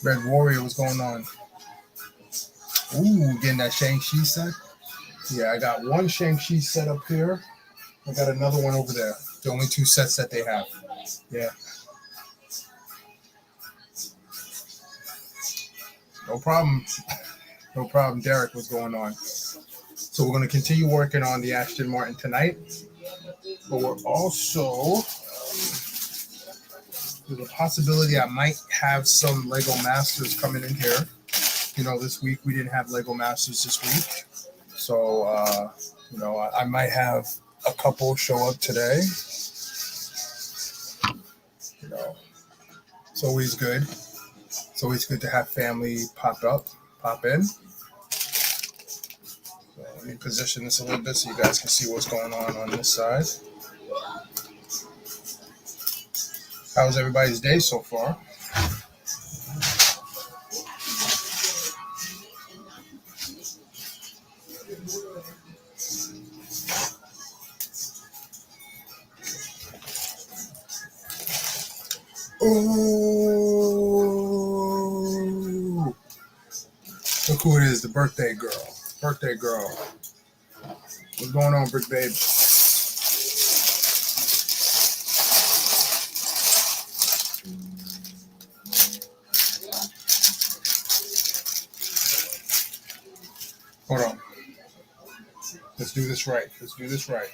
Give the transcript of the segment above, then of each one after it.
Red Warrior, what's going on? Ooh, getting that Shang-Chi set. Yeah, I got one Shang-Chi set up here. I got another one over there. The only two sets that they have. Yeah. No problem. No problem. Derek, what's going on? So we're going to continue working on the Aston Martin tonight. But we're also, there's a possibility I might have some Lego Masters coming in here. You know, this week we didn't have Lego Masters this week. So, you know, I might have a couple show up today. You know, it's always good. It's always good to have family pop in. So let me position this a little bit so you guys can see what's going on this side. How's everybody's day so far? Oh, look who it is, the birthday girl. Birthday girl. What's going on, Brick Babe? Hold on. Let's do this right. Let's do this right.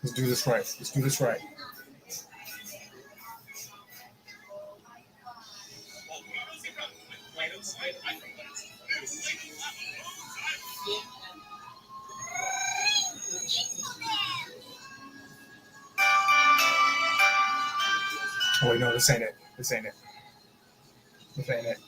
Let's do this right. Let's do this right. Oh, wait, no, this ain't it. This ain't it. This ain't it.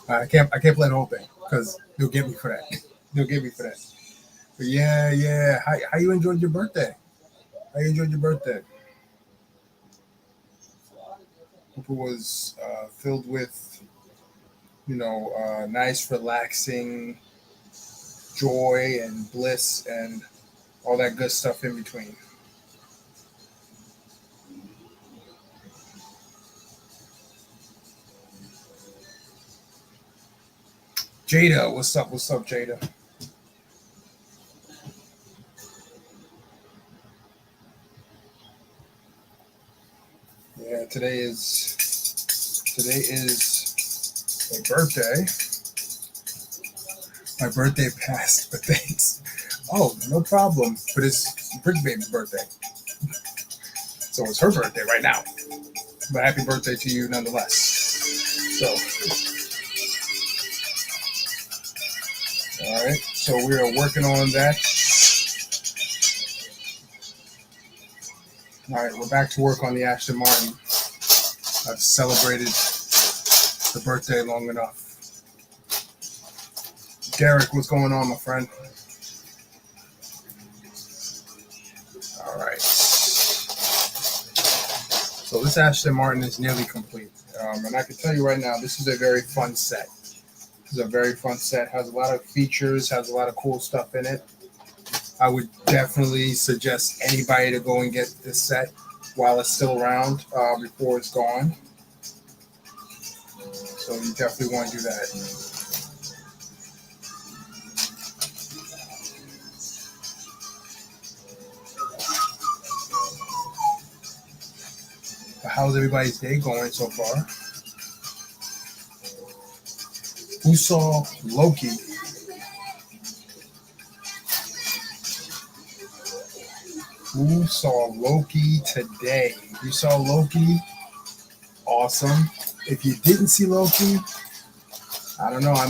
I can't play the whole thing because they'll get me for that. They'll get me for that. But yeah. How you enjoyed your birthday? How you enjoyed your birthday? Hope it was filled with, you know, nice, relaxing joy and bliss and all that good stuff in between. Jada, what's up? What's up, Jada? Yeah, today is my birthday. My birthday passed, but thanks. Oh, no problem. But it's Brick Baby's birthday, so it's her birthday right now. But happy birthday to you nonetheless. So, all right. So we are working on that. All right, we're back to work on the Aston Martin. I've celebrated the birthday long enough. Derek, what's going on, my friend? All right. So this Aston Martin is nearly complete. And I can tell you right now, this is a very fun set. This is a very fun set. Has a lot of features, has a lot of cool stuff in it. I would definitely suggest anybody to go and get this set while it's still around before it's gone. So you definitely want to do that. But how's everybody's day going so far? Who saw Loki? Who saw Loki today? You saw Loki? Awesome. If you didn't see Loki, I don't know. I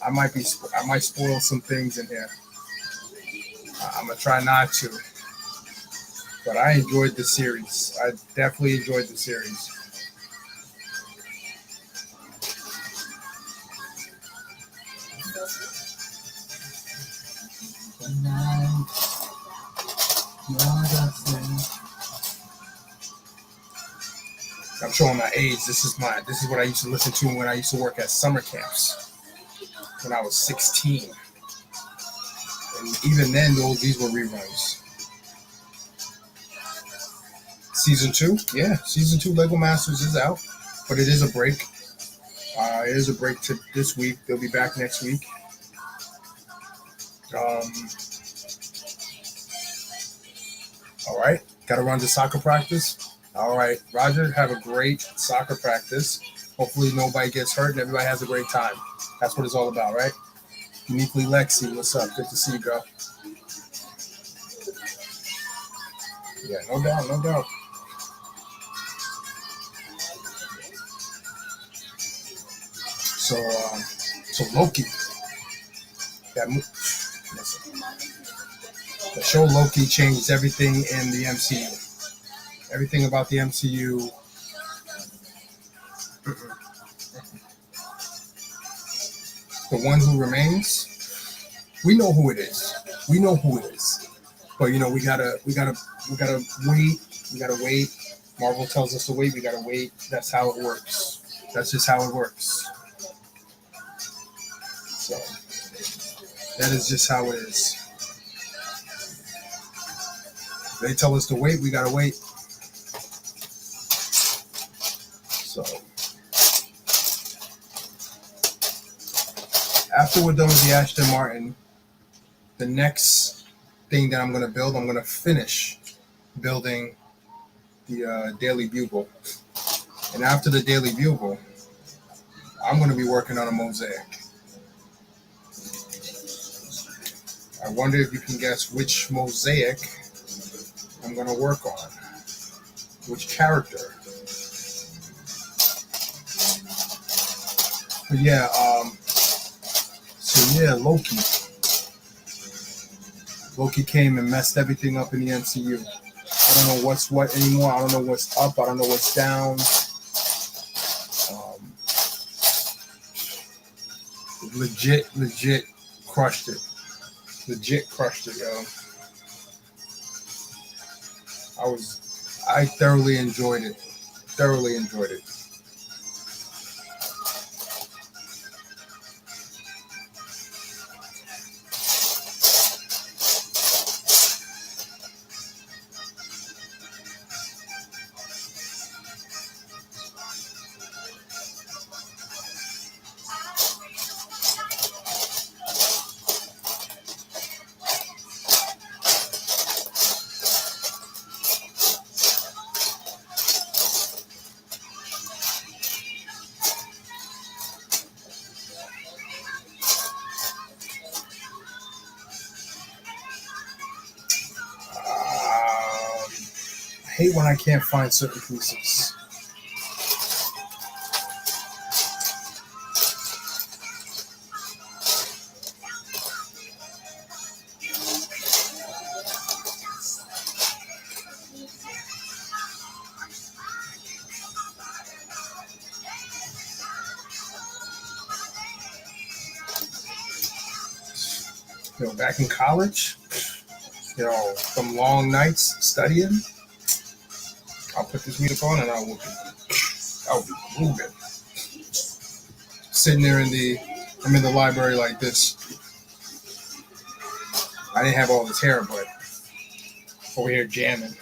might spoil some things in here. I'm gonna try not to. But I enjoyed the series. I definitely enjoyed the series. I'm showing my age. This is what I used to listen to when I used to work at summer camps when I was 16. And even then, these were reruns. Season 2, yeah, Season 2 Lego Masters is out, but it is a break. It is a break to this week. They'll be back next week. All right, got to run to soccer practice. All right, Roger, have a great soccer practice. Hopefully nobody gets hurt and everybody has a great time. That's what it's all about, right? Uniquely Lexi, what's up? Good to see you, girl. Yeah, no doubt, no doubt. So Loki, the show Loki changed everything in the MCU. Everything about the MCU. The one who remains, we know who it is. We know who it is. But we gotta wait. We gotta wait. Marvel tells us to wait. We gotta wait. That's how it works. That's just how it works. So that is just how it is. They tell us to wait. We gotta wait. So after we're done with the Aston Martin, the next thing that I'm going to finish building the Daily Bugle. And after the Daily Bugle, I'm going to be working on a mosaic. I wonder if you can guess which mosaic I'm going to work on. Which character. But yeah, Loki. Loki came and messed everything up in the MCU. I don't know what's what anymore. I don't know what's up. I don't know what's down. Legit crushed it. Legit crushed it, yo. I thoroughly enjoyed it. Thoroughly enjoyed it. I hate when I can't find certain pieces. back in college, some long nights studying, I'll put this music on and I'll be moving. Sitting there I'm in the library like this. I didn't have all this hair, but over here jamming.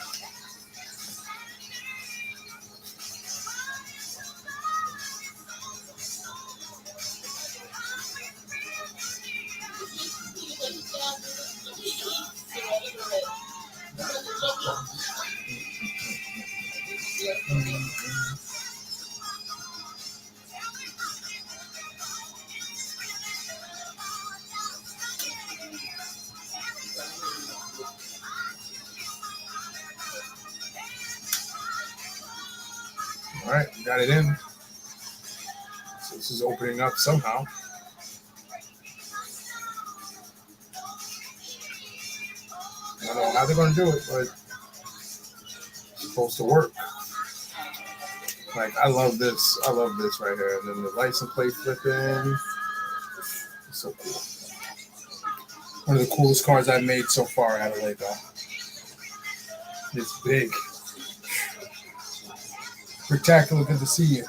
All right, we got it in. So this is opening up somehow. I don't know how they're going to do it, but it's supposed to work. Like, I love this. I love this right here. And then the license plate flipping. It's so cool. One of the coolest cars I've made so far out of Lego. It's big. Spectacular, good to see you.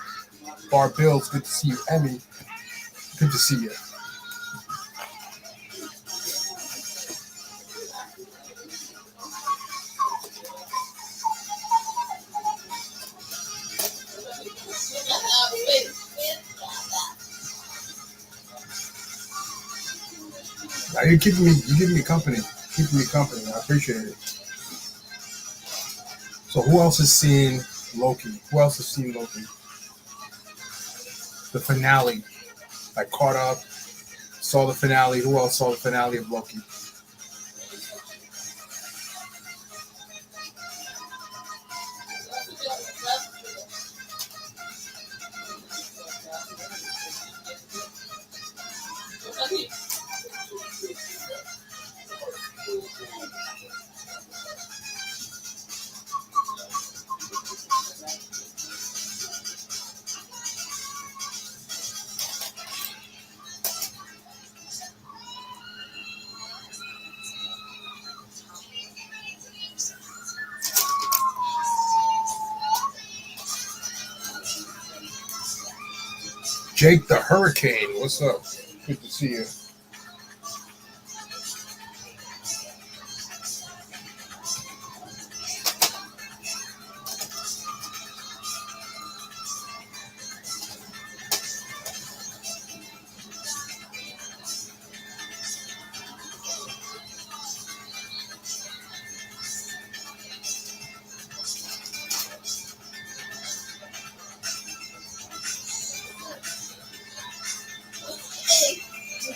Bar Bills, good to see you. Emmy, good to see you. Now you're giving me company. Keeping me company. I appreciate it. So who else has seen Loki? Who else has seen Loki? The finale. I caught up, saw the finale. Who else saw the finale of Loki? Jake the Hurricane, what's up? Good to see you.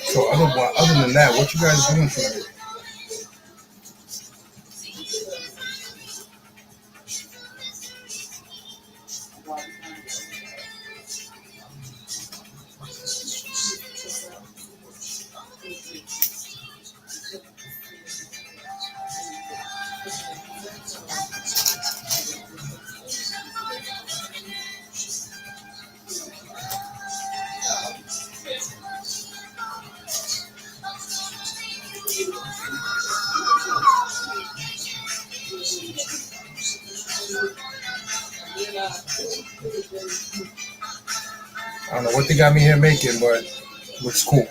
So other than that, what you guys doing tonight? I don't know what they got me here making, but it looks cool.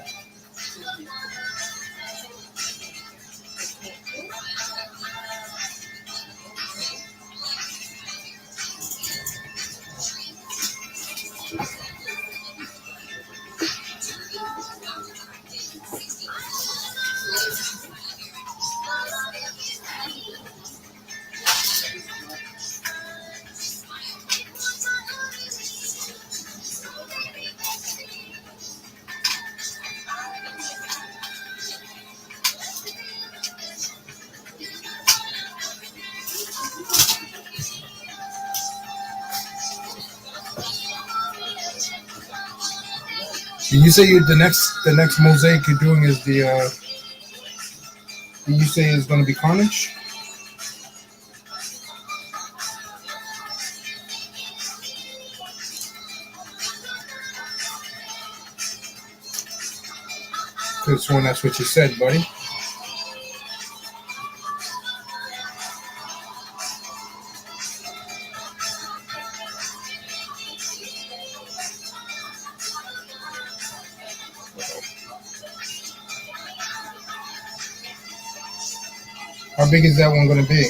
Did you say the next mosaic you're doing is the? Did you say is going to be Carnage? Could have sworn that's what you said, buddy. How big is that one going to be?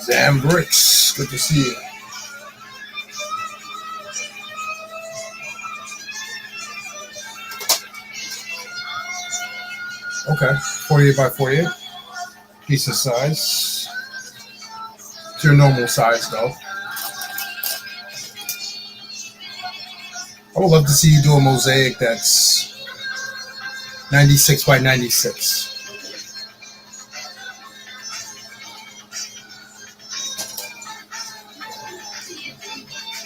Zam Bricks, good to see you. Okay, 48 by 48, decent size. It's your normal size though. I would love to see you do a mosaic that's 96 by 96.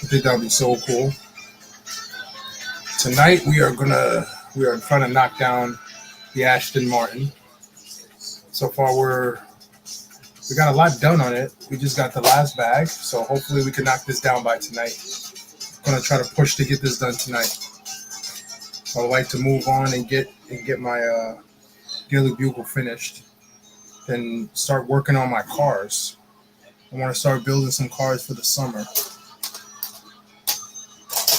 I think that would be so cool. Tonight we are trying to knock down the Aston Martin. So far we got a lot done on it. We just got the last bag, so hopefully we can knock this down by tonight. I'm gonna try to push to get this done tonight. I would like to move on and get my Daily Bugle finished, then start working on my cars. I want to start building some cars for the summer,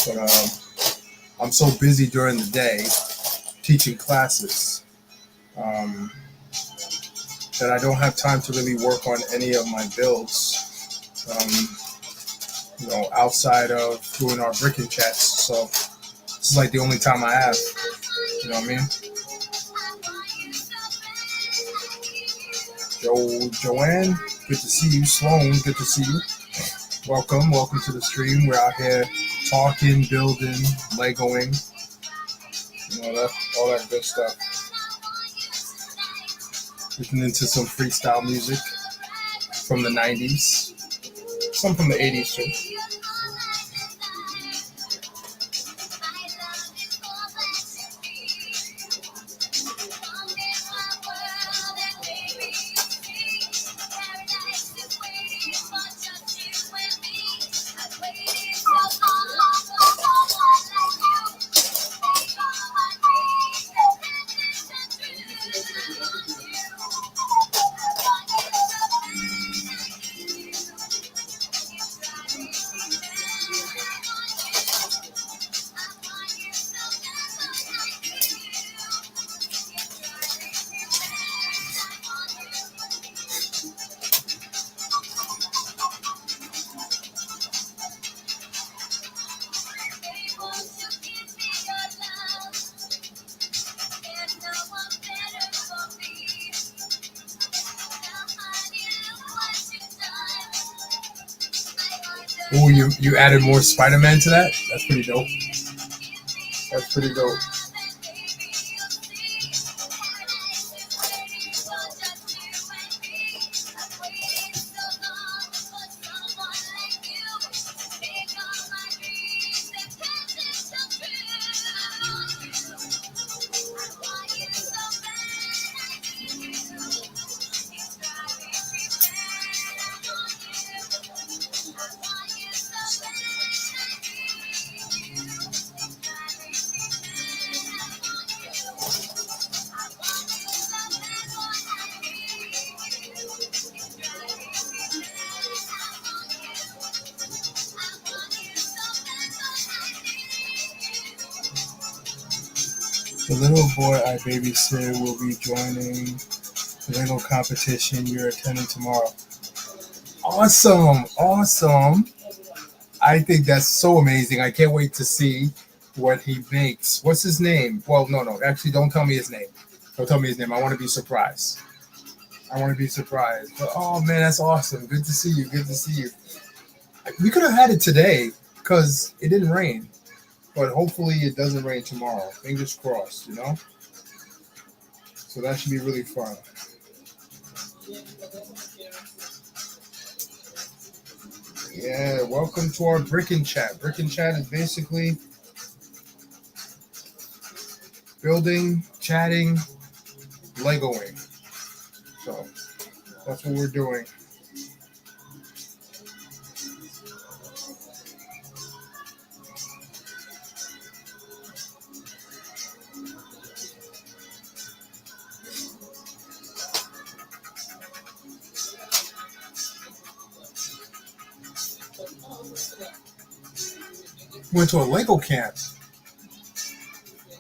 but I'm so busy during the day teaching classes that I don't have time to really work on any of my builds. Outside of doing our bricking chats. So this is like the only time I have. You know what I mean? Joanne, good to see you. Sloan, good to see you. Welcome to the stream. We're out here talking, building, Legoing, all that good stuff. Listening to some freestyle music from the 90s, some from the 80s too. Oh, you added more Spider-Man to that? That's pretty dope. That's pretty dope. The little boy I babysit will be joining the Lego competition you're attending tomorrow. Awesome. I think that's so amazing. I can't wait to see what he makes. What's his name? Well, no. Actually, don't tell me his name. Don't tell me his name. I want to be surprised. But, oh, man, that's awesome. Good to see you. We could have had it today because it didn't rain. But hopefully it doesn't rain tomorrow. Fingers crossed, So that should be really fun. Yeah, welcome to our Brickin' Chat. Brickin' Chat is basically building, chatting, Legoing. So that's what we're doing. He went to a Lego camp.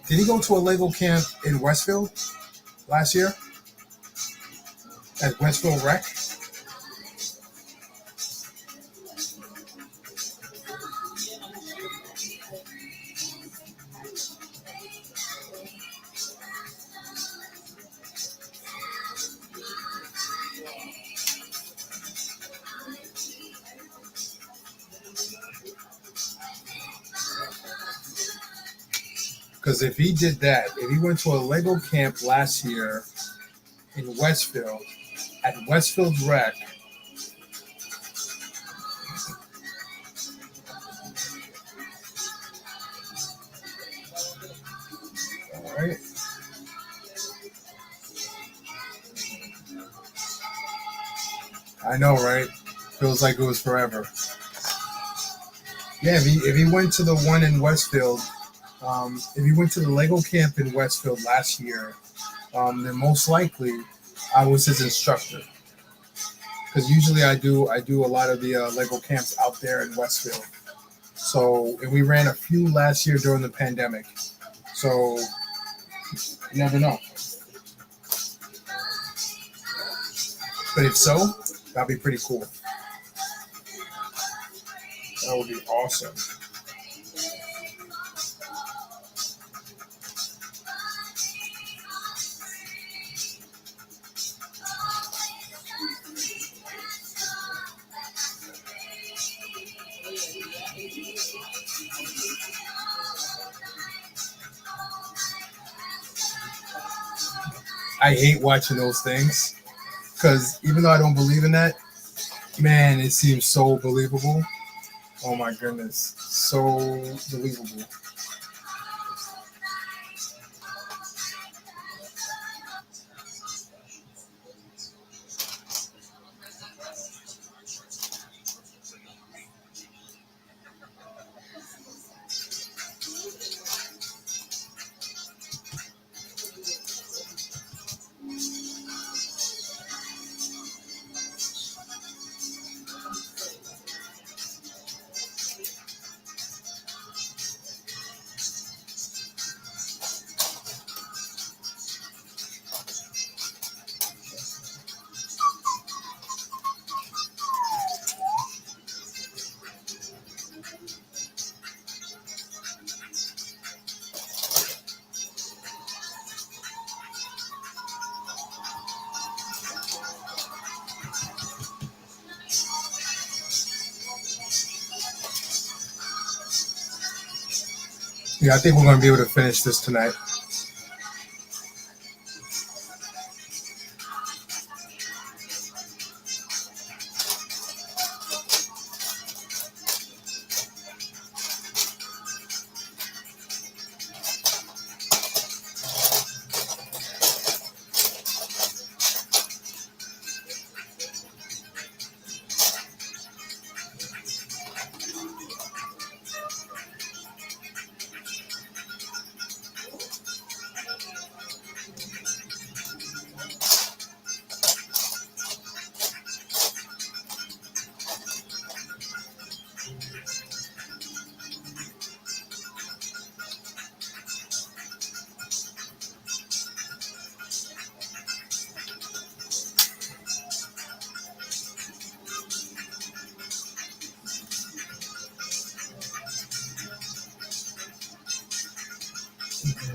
Did he go to a Lego camp in Westfield last year? At Westfield Rec? Because if he did that, if he went to a Lego camp last year in Westfield, at Westfield Rec, all right. I know, right? Feels like it was forever. Yeah, if he went to the one in Westfield, if he went to the Lego camp in Westfield last year, then most likely I was his instructor. Because usually I do a lot of the Lego camps out there in Westfield. So and we ran a few last year during the pandemic. So you never know. But if so, that'd be pretty cool. That would be awesome. I hate watching those things because even though I don't believe in that, man, it seems so believable. Oh my goodness, so believable. Yeah, I think we're gonna be able to finish this tonight.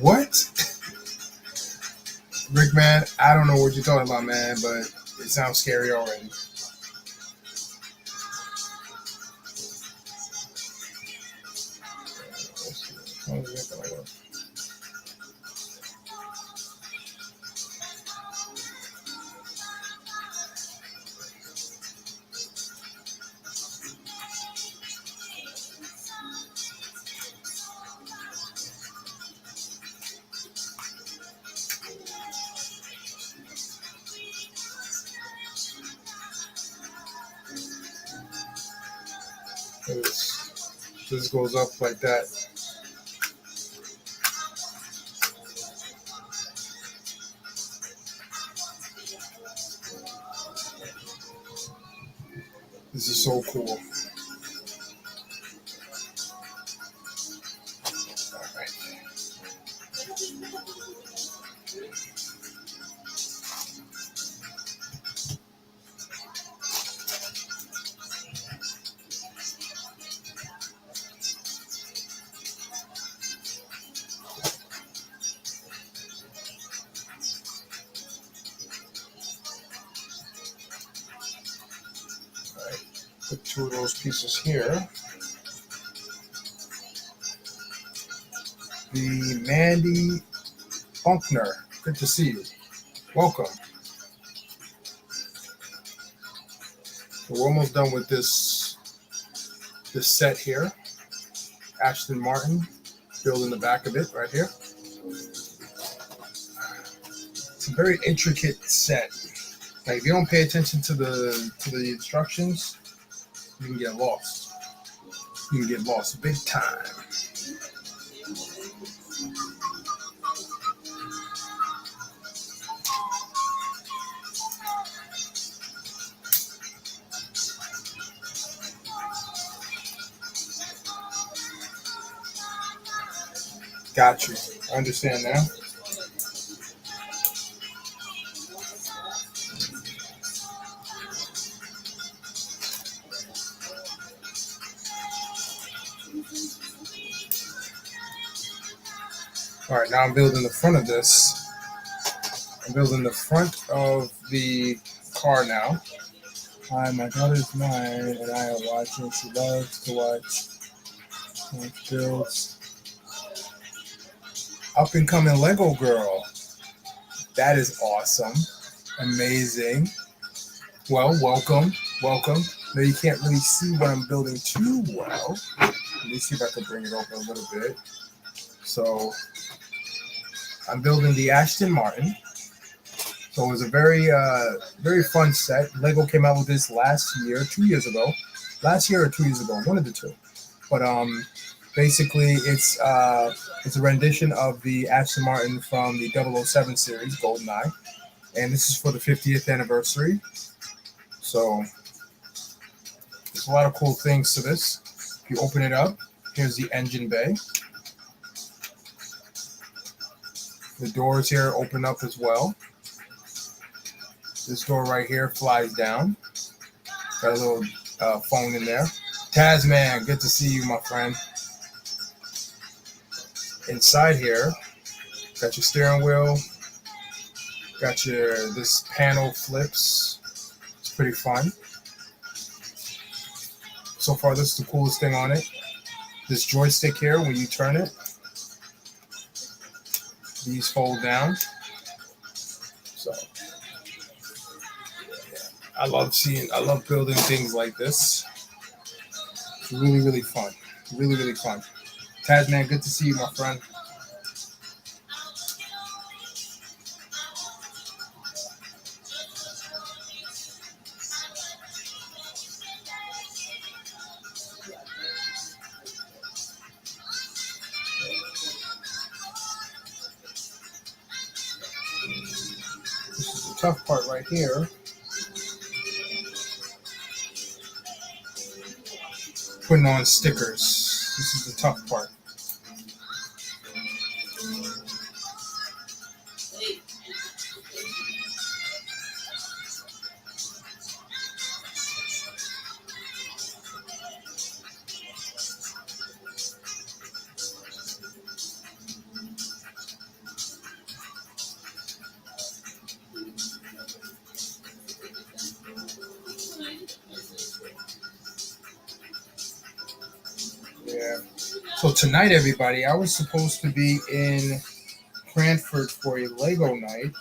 What? Rick, man, I don't know what you're talking about, man, but it sounds scary already. This goes up like that. This is so cool. Put two of those pieces here. The Mandy Bunkner, good to see you. Welcome. So we're almost done with this set here. Aston Martin, building the back of it right here. It's a very intricate set. Like if you don't pay attention to the instructions, you can get lost. You can get lost big time. Got you. I understand now. All right, now I'm building the front of this. I'm building the front of the car now. Hi, my daughter's 9, and I am watching. She loves to watch builds. Up and coming Lego girl. That is awesome. Amazing. Well, welcome. Welcome. Now you can't really see what I'm building too well. Let me see if I can bring it over a little bit. So I'm building the Aston Martin. So it was a very fun set. Lego came out with this last year, 2 years ago. Last year or 2 years ago, one of the two. But basically it's a rendition of the Aston Martin from the 007 series, GoldenEye. And this is for the 50th anniversary. So there's a lot of cool things to this. If you open it up, here's the engine bay. The doors here open up as well. This door right here flies down. Got a little phone in there. Tasman, good to see you, my friend. Inside here, got your steering wheel. Got this panel flips. It's pretty fun. So far, this is the coolest thing on it. This joystick here, when you turn it, these fold down. So I love building things like this. It's really, really fun. Really, really fun. Tasman, good to see you, my friend. This is the tough part right here. Putting on stickers. This is the tough part. Yeah. So tonight, everybody, I was supposed to be in Cranford for a Lego night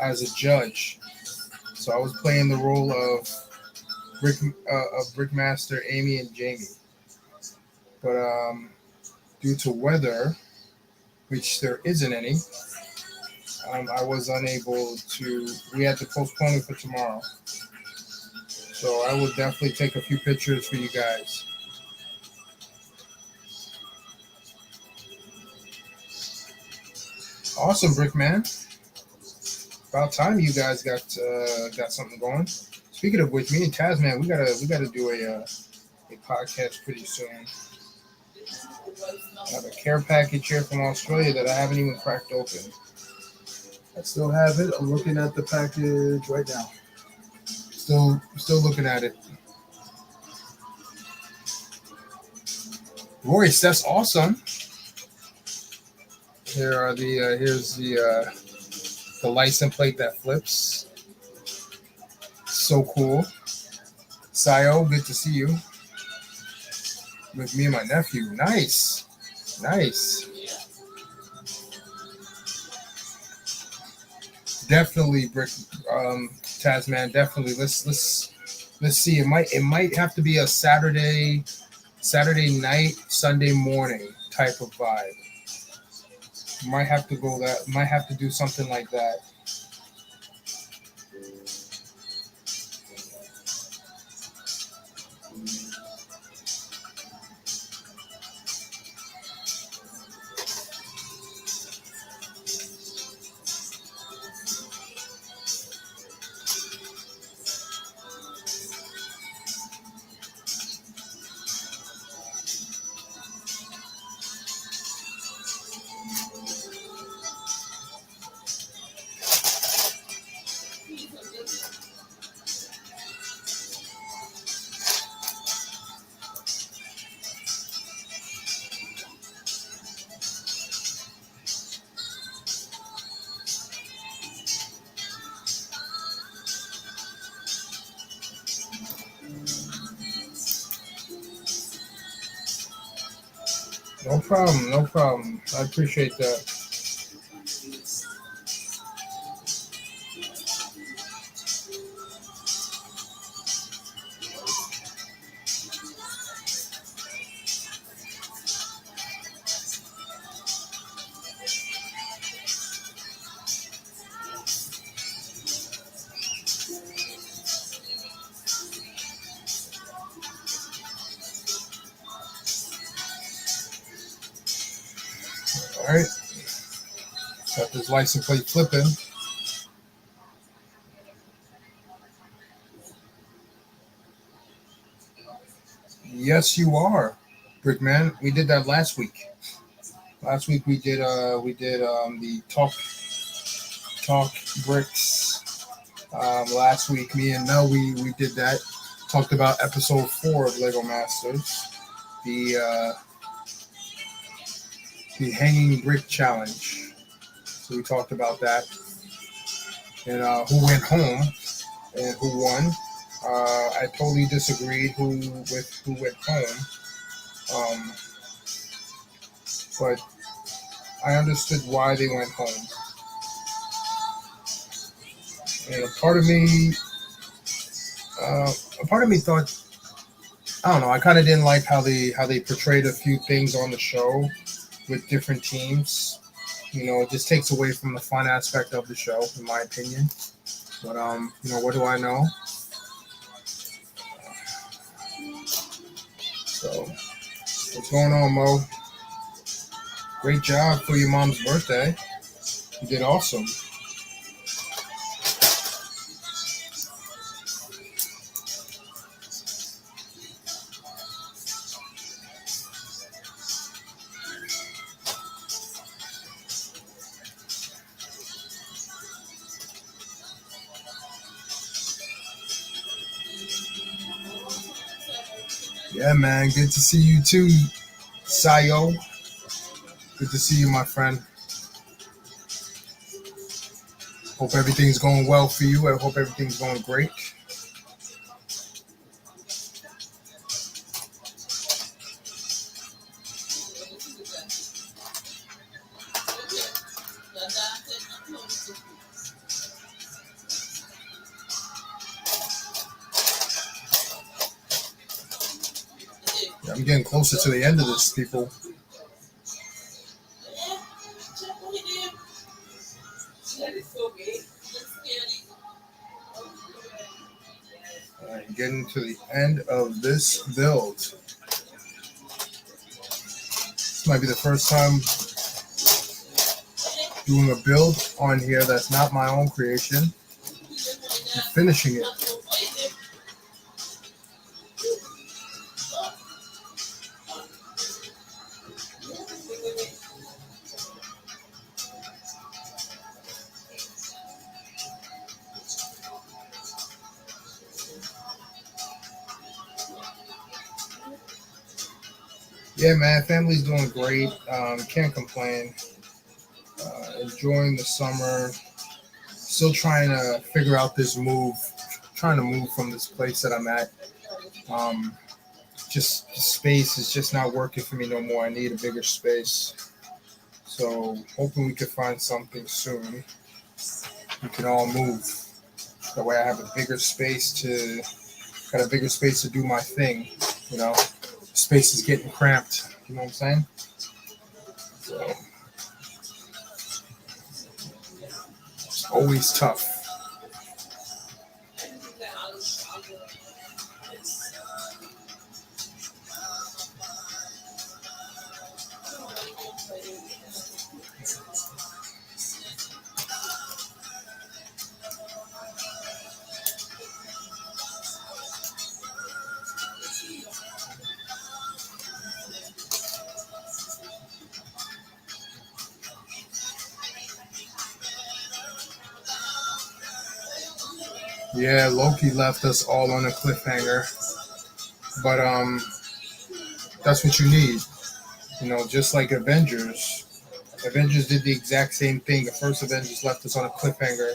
as a judge. So I was playing the role of Brickmaster Amy and Jamie. But due to weather, which there isn't any, I was unable to. We had to postpone it for tomorrow. So I will definitely take a few pictures for you guys. Awesome, Brickman. About time you guys got something going. Speaking of which, me and Tasman, we gotta do a podcast pretty soon. I have a care package here from Australia that I haven't even cracked open. I still have it. I'm looking at the package right now. Still looking at it. Royce, that's awesome. Here are the here's the license plate that flips. So cool. Sayo, good to see you. With me and my nephew. Nice. Definitely, Brick, Tasman. Definitely. Let's see. It might have to be a Saturday night, Sunday morning type of vibe. Might have to go that. Might have to do something like that. No problem. No problem. I appreciate that. All right. Got this license plate flipping. Yes, you are, Brickman. We did that last week. Last week we did the talk bricks. Last week, me and Mel we did that. Talked about episode 4 of Lego Masters, the hanging brick challenge. So we talked about that and who went home and who won. I totally disagreed who went home, but I understood why they went home. And a part of me thought, I don't know, I kind of didn't like how they portrayed a few things on the show with different teams. It just takes away from the fun aspect of the show, in my opinion. But what do I know? So, what's going on, Mo? Great job for your mom's birthday. You did awesome. Yeah, man. Good to see you too, Sayo. Good to see you, my friend. Hope everything's going well for you. I hope everything's going great. Yeah, I'm getting closer to the end of this, people. Getting to the end of this build. This might be the first time doing a build on here that's not my own creation and finishing it. Yeah, man, family's doing great. Can't complain. Enjoying the summer. Still trying to figure out this move. Trying to move from this place that I'm at. Um, just space is just not working for me no more. I need a bigger space. So hoping we could find something soon. We can all move. That way I have a bigger space to got a bigger space to do my thing. You know, space is getting cramped. You know what I'm saying? So it's always tough. Yeah, Loki left us all on a cliffhanger, but that's what you need. You know, just like Avengers. Avengers did the exact same thing. The first Avengers left us on a cliffhanger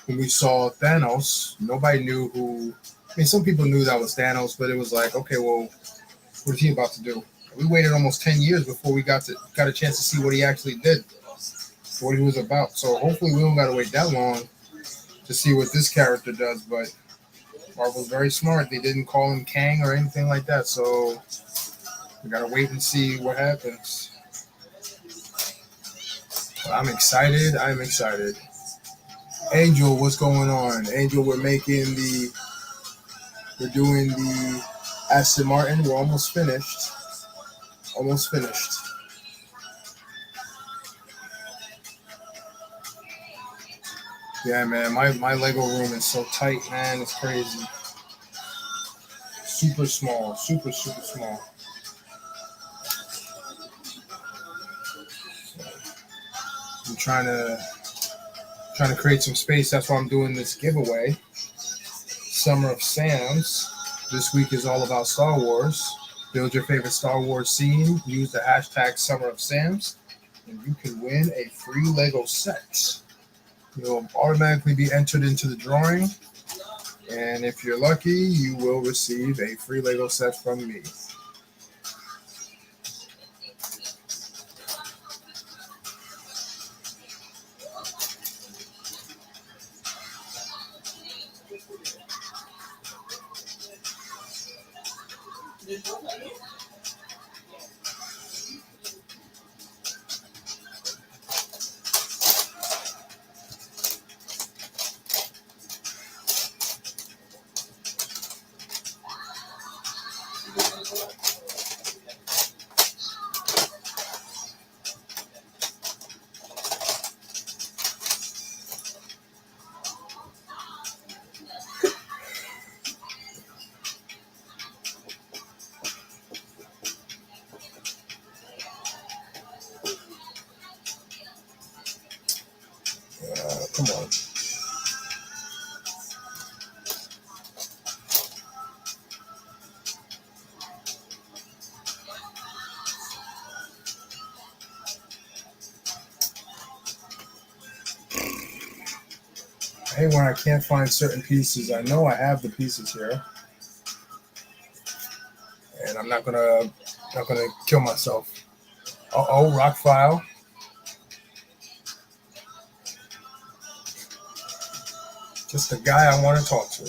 when we saw Thanos. Nobody knew who. I mean, some people knew that was Thanos, but it was like, okay, well, what is he about to do? We waited almost 10 years before we got a chance to see what he actually did, what he was about. So hopefully we don't got to wait that long to see what this character does. But Marvel's very smart. They didn't call him Kang or anything like that. So we got to wait and see what happens. But I'm excited. I'm excited. Angel, what's going on? Angel, we're doing the Aston Martin. We're almost finished. Almost finished. Yeah, man, my Lego room is so tight, man. It's crazy. Super small, super small. I'm trying to create some space. That's why I'm doing this giveaway. Summer of Sam's. This week is all about Star Wars. Build your favorite Star Wars scene. Use the hashtag Summer of Sam's, and you can win a free Lego set. You'll automatically be entered into the drawing, and if you're lucky, you will receive a free Lego set from me. Come on. I hate when I can't find certain pieces. I know I have the pieces here, and I'm not gonna kill myself. Rock file. Just the guy I want to talk to.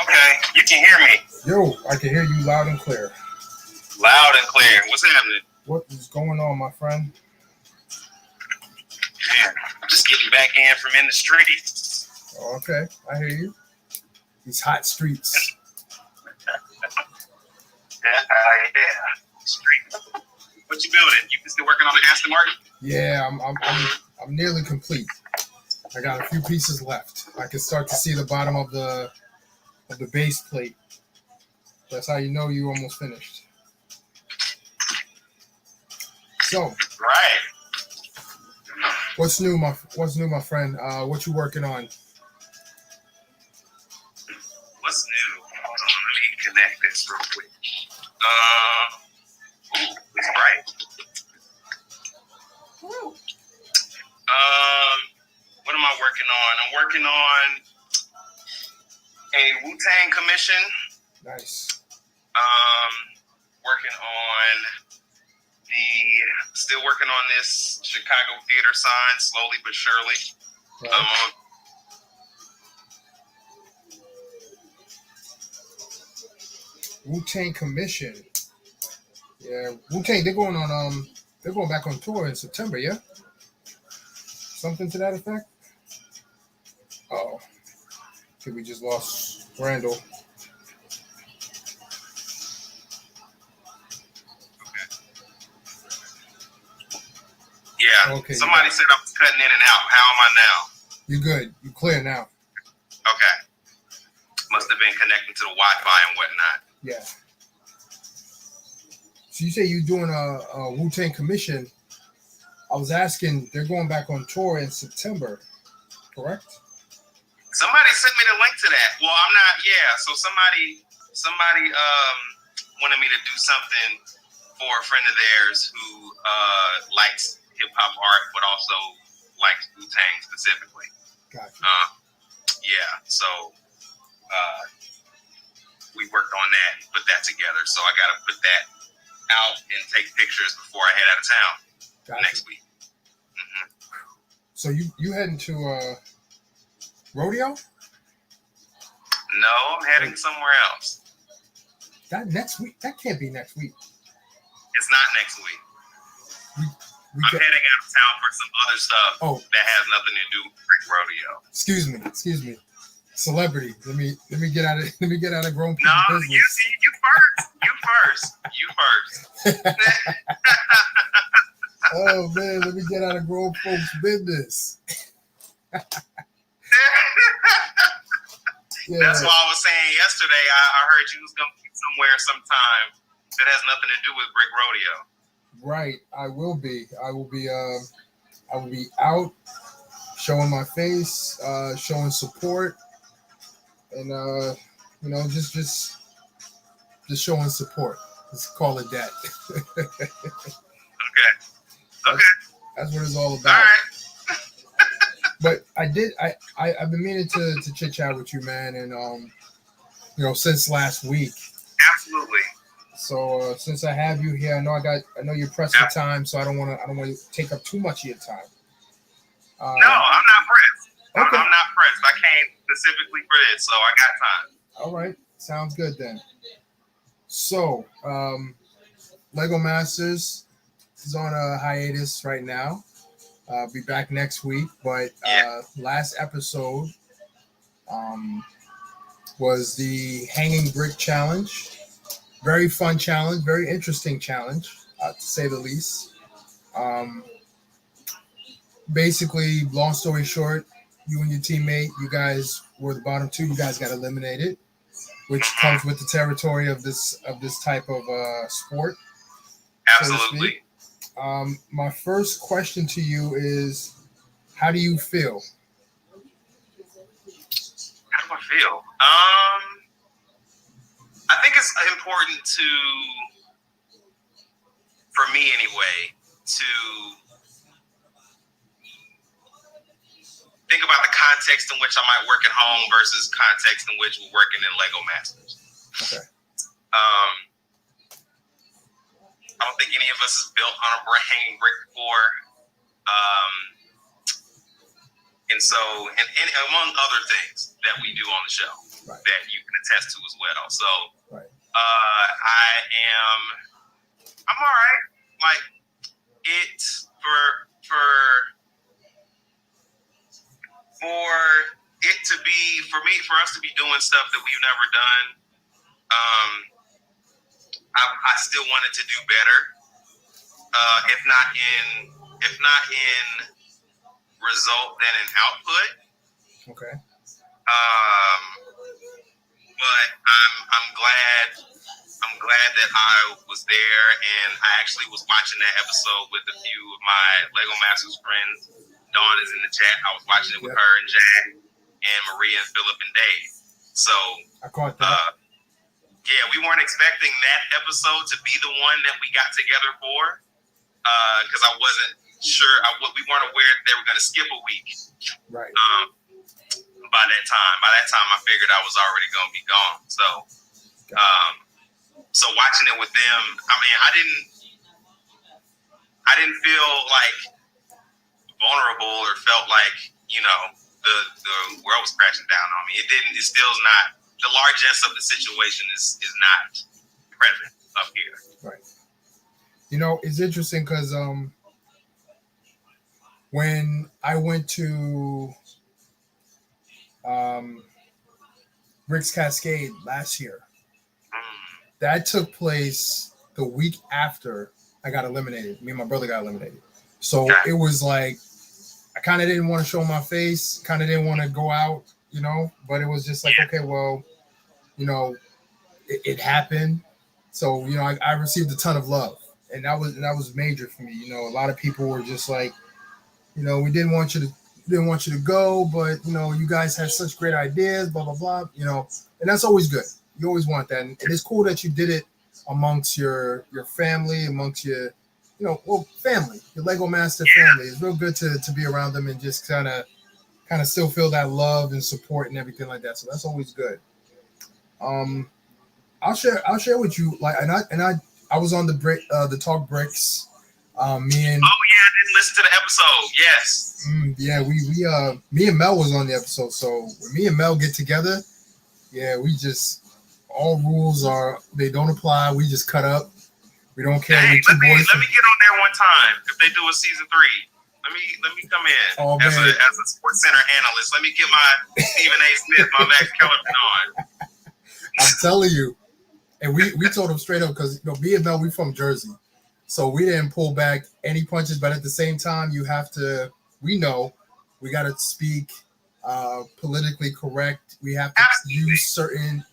Okay, you can hear me. Yo, I can hear you loud and clear. Loud and clear. What's happening? What is going on, my friend? Man, I'm just getting back in from in the streets. Oh, okay, I hear you. These hot streets. Yeah. Streets. What you building? You still working on the Aston Martin? Yeah, I'm nearly complete. I got a few pieces left. I can start to see the bottom of the base plate. That's how you know you almost finished. So, right. What's new, my friend? What you working on? What's new? Hold on, let me connect this real quick. It's bright. What am I working on? I'm working on a Wu-Tang commission. Nice. Still working on this Chicago theater sign, slowly but surely. Right. Wu-Tang commission. Yeah, Wu-Tang. They're going back on tour in September. Yeah. Something to that effect. Oh, okay, we just lost Randall. Yeah. Okay. Somebody said I was cutting in and out. How am I now? You good? You clear now? Okay. Must have been connecting to the Wi-Fi and whatnot. Yeah. So you say you're doing a Wu-Tang commission. I was asking, they're going back on tour in September, correct? Somebody sent me the link to that. Well, I'm not. Yeah. So somebody wanted me to do something for a friend of theirs who likes hip hop art, but also likes Wu-Tang specifically. Gotcha. Yeah. So we worked on that and put that together. So I got to put that out and take pictures before I head out of town next week. Mm-hmm. So you heading to rodeo? No, I'm heading somewhere else. That next week? That can't be next week. It's not next week. I'm heading out of town for some other stuff that has nothing to do with Brick Rodeo. Excuse me. Celebrity. Let me get out of grown people business. You first. You first. Oh man, let me get out of grown folks' business. Yeah. That's why I was saying yesterday. I heard you was gonna be somewhere sometime that has nothing to do with Brick Rodeo. Right, I will be out, showing my face, showing support, and just showing support. Let's call it that. Okay. That's what it's all about. All right. But I've been meaning to chit chat with you, man, and since last week. Absolutely. So since I have you here, I know you're pressed for time, so I don't want to take up too much of your time. No, I'm not pressed. Okay. I'm not pressed. I came specifically for this, so I got time. All right, sounds good then. So, Lego Masters is on a hiatus right now. Be back next week, but last episode was the hanging brick challenge. Very fun challenge, very interesting challenge, to say the least. Basically, long story short, you and your teammate, you guys were the bottom two. You guys got eliminated, which comes with the territory of this type of sport. Absolutely. So my first question to you is, how do you feel? How do I feel? I think it's important for me anyway, to think about the context in which I might work at home versus context in which we're working in Lego Masters. Okay. I don't think any of us has built on a hanging brick before. And so, and among other things that we do on the show, right, that you can attest to as well. So, right. I'm all right. Like, for us to be doing stuff that we've never done, I still wanted to do better. If not in result, then in output. Okay. But I'm glad that I was there, and I actually was watching that episode with a few of my Lego Masters friends Dawn is in the chat. I was watching it with her and Jack and Maria and Philip and Dave. So I caught that. Yeah, we weren't expecting that episode to be the one that we got together for, because I wasn't sure. We weren't aware that they were going to skip a week. Right. By that time, I figured I was already going to be gone. So, so watching it with them, I mean, I didn't feel like vulnerable or felt like, you know, the world was crashing down on me. It still is not, the largesse of the situation is not present up here. Right. You know, it's interesting because when I went to Rick's Cascade last year, that took place the week after I got eliminated. Me and my brother got eliminated. So it was like, I kind of didn't want to show my face, kind of didn't want to go out, you know, but it was just like, okay, well, you know, it happened. So, you know, I received a ton of love, and that was major for me. You know, a lot of people were just like, you know, we didn't want you to go, but, you know, you guys had such great ideas, blah, blah, blah, you know, and that's always good. You always want that. And it's cool that you did it amongst your family, amongst your, you know, well, family, your Lego Master family. It's real good to be around them and just kind of still feel that love and support and everything like that. So that's always good. I'll share with you, like, I was on the Talk Bricks. Me and I didn't listen to the episode. Yes. Me and Mel was on the episode. So when me and Mel get together, we just, all rules they don't apply. We just cut up. We don't care. Dang, let me get on there one time if they do a season 3. Let me come in as a Sports Center analyst. Let me get my Stephen A. Smith, my Max Kellerman on. I'm telling you, and we told him straight up because, you know, me and Mel, we from Jersey, so we didn't pull back any punches. But at the same time, you have to. We know we got to speak politically correct. We have to use certain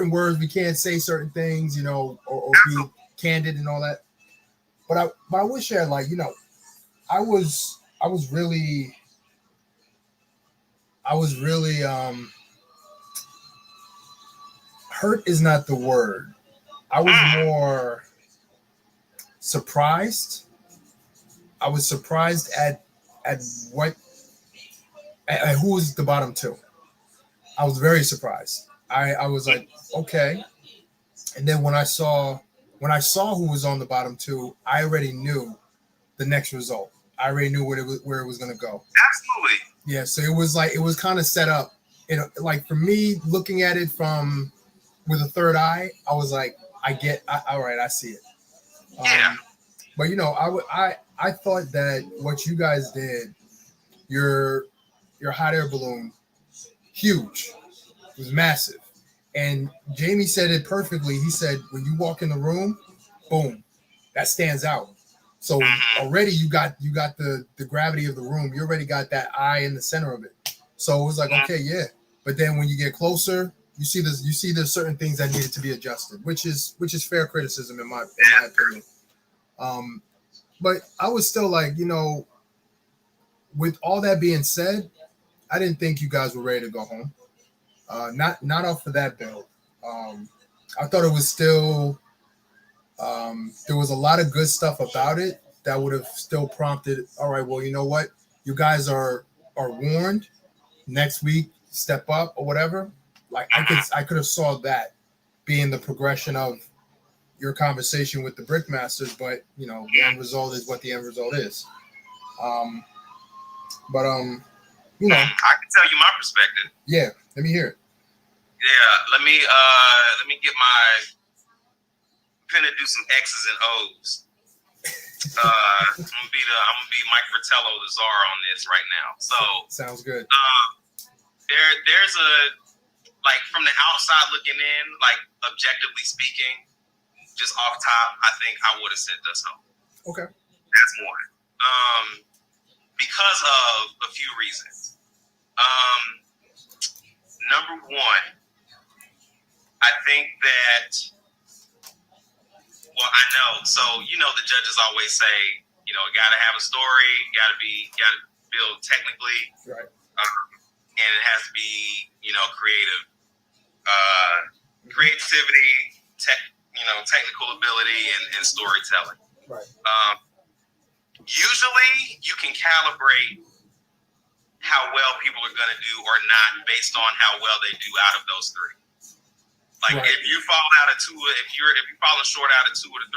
words. We can't say certain things, you know, or be candid and all that. But I would share, like, you know, I was really hurt is not the word. I was more surprised. I was surprised at who was the bottom 2. I was very surprised. I was like, okay. And then when I saw who was on the bottom 2, I already knew the next result. I already knew where it was going to go. Absolutely. Yeah. So it was kind of set up. Like for me, looking at it with a third eye, I was like, all right, I see it. But, you know, I thought that what you guys did, your hot air balloon, huge. It was massive. And Jamie said it perfectly. He said, when you walk in the room, boom, that stands out. So already you got the gravity of the room. You already got that eye in the center of it. So it was like, okay, yeah. But then when you get closer, you see there's certain things that needed to be adjusted, which is fair criticism in my opinion. But I was still like, you know, with all that being said, I didn't think you guys were ready to go home. Not off of that build. I thought it was still there was a lot of good stuff about it that would have still prompted, all right, well, you know what? You guys are warned. Next week, step up or whatever. Like I could have saw that being the progression of your conversation with the Brickmasters, but you know, the end result is what the end result is. You know, I can tell you my perspective. Yeah, let me hear it. Yeah, let me get my finna do some X's and O's. I'm gonna be Mike Fratello, the czar on this right now. So sounds good. There's a, like, from the outside looking in, like, objectively speaking, just off top, I think I would have sent us home. Okay, that's one. Because of a few reasons. Number one, I think that, well, I know. So, you know, the judges always say, you know, got to have a story, got to build technically, right, and it has to be, creative. Creativity, technical ability, and storytelling. right, Usually, you can calibrate how well people are going to do or not based on how well they do out of those three. Like right. if you fall out of two, if you're falling short out of 2 or 3,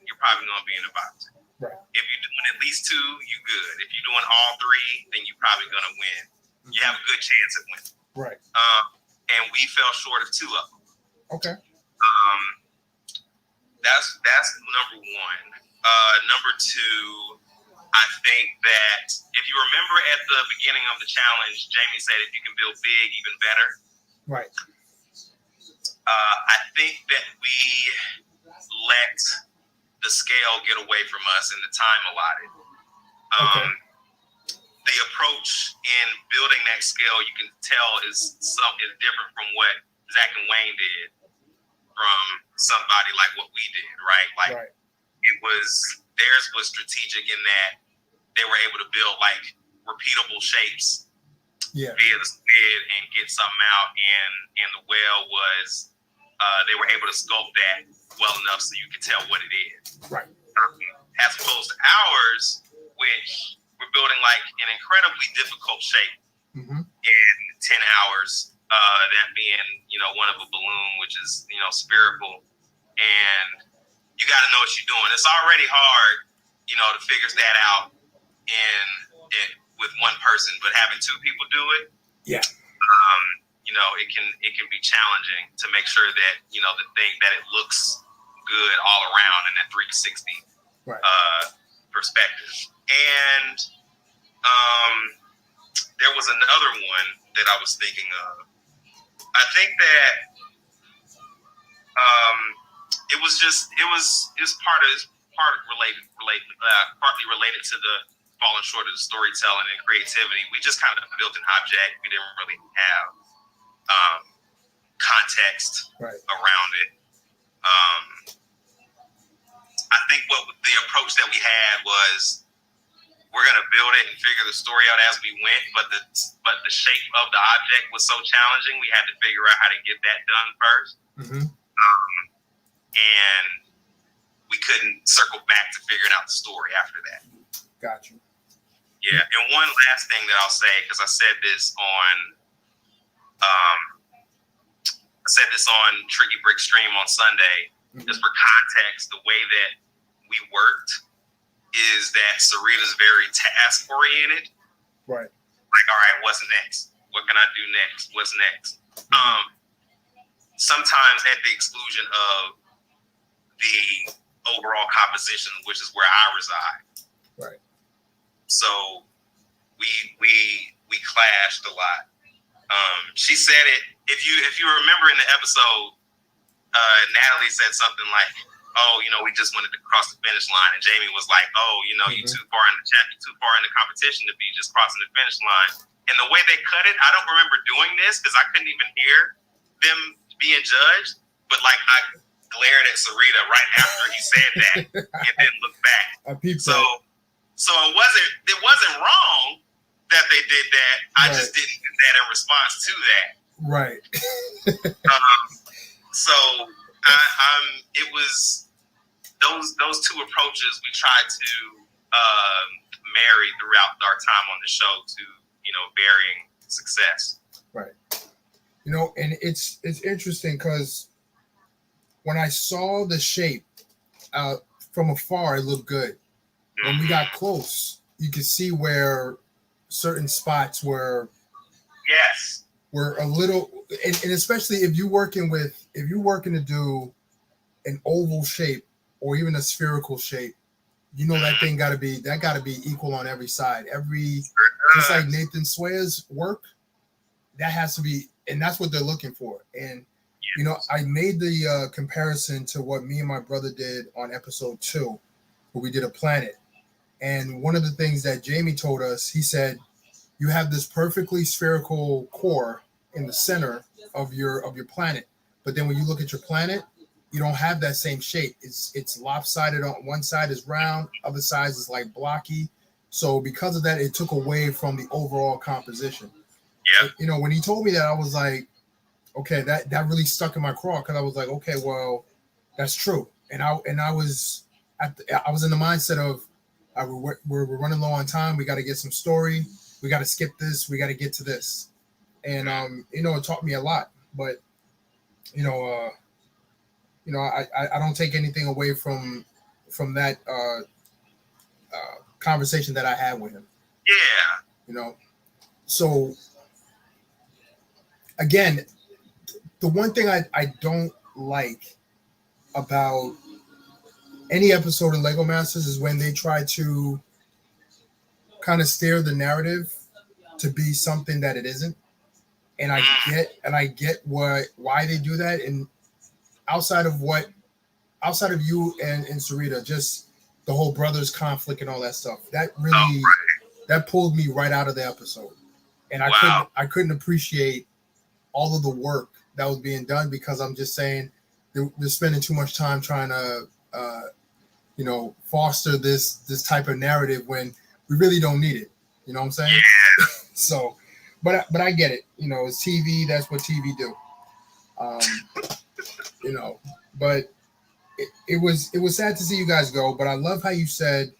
you're probably going to be in the box. Right. If you're doing at least 2, you good. If you're doing all 3, then you're probably going to win. You have a good chance at winning. Right. And we fell short of 2 of them. Okay. That's number 1. Number 2, I think that if you remember at the beginning of the challenge, Jamie said if you can build big, even better. Right. I think that we let the scale get away from us in the time allotted. Okay. The approach in building that scale, you can tell, is different from what Zach and Wayne did from somebody like what we did, right? Like right. theirs was strategic in that they were able to build like repeatable shapes via the squid and get something out, and the whale was they were able to sculpt that well enough so you could tell what it is. Right. As opposed to ours, which we're building like an incredibly difficult shape in 10 hours. That being, one of a balloon, which is, spherical, and you got to know what you're doing. It's already hard, to figure that out with one person, but having 2 people do it, it can be challenging to make sure that the thing that it looks good all around in that 360 perspective. And there was another one that I was thinking of. I think that it was partly related to the falling short of the storytelling and creativity. We just kind of built an object. We didn't really have context around it. I think what the approach that we had was we're going to build it and figure the story out as we went, but the shape of the object was so challenging, we had to figure out how to get that done first. And we couldn't circle back to figuring out the story after that. Gotcha. Yeah, and one last thing that I'll say, because I said this on Tricky Brick Stream on Sunday, just for context, the way that we worked is that Sarita's very task oriented. Right. Like, all right, what's next? What can I do next? What's next? Sometimes at the exclusion of the overall composition, which is where I reside. Right. So we clashed a lot. She said it. If you remember in the episode, Natalie said something like, "Oh, we just wanted to cross the finish line," and Jamie was like, "Oh, you too far in the too far in the competition to be just crossing the finish line." And the way they cut it, I don't remember doing this because I couldn't even hear them being judged. But like I glared at Sarita right after he said that, and then looked back. So it wasn't wrong that they did that. I just didn't do that in response to that. Right. So it was those 2 approaches we tried to marry throughout our time on the show to varying success. Right. And it's interesting because when I saw the shape from afar, it looked good. When we got close, you could see where certain spots were a little, and especially if you're working to do an oval shape or even a spherical shape, that thing gotta be equal on every side. Just like Nathan Swaya's work, that has to be, and that's what they're looking for. And I made the comparison to what me and my brother did on episode 2, where we did a planet. And one of the things that Jamie told us, he said, you have this perfectly spherical core in the center of your planet. But then when you look at your planet, you don't have that same shape. It's lopsided. On one side is round, other side is like blocky. So because of that, it took away from the overall composition. Yeah. You know, when he told me that, I was like, okay, that really stuck in my craw, because I was like, okay, well, that's true. And I was I was in the mindset of we're running low on time. We got to get some story. We got to skip this. We got to get to this. And you know, it taught me a lot. But you know, I don't take anything away from that conversation that I had with him. Yeah. You know, so again, the one thing I don't like about any episode of Lego Masters is when they try to kind of steer the narrative to be something that it isn't. And I get why they do that. And outside of you and Sarita, just the whole brothers conflict and all that stuff, that really that pulled me right out of the episode. And I couldn't appreciate all of the work that was being done, because I'm just saying they're spending too much time trying to you know, foster this type of narrative when we really don't need it. You know what I'm saying? Yeah. So, but I get it. You know, it's TV. That's what TV do. You know, but it was sad to see you guys go. But I love how you said,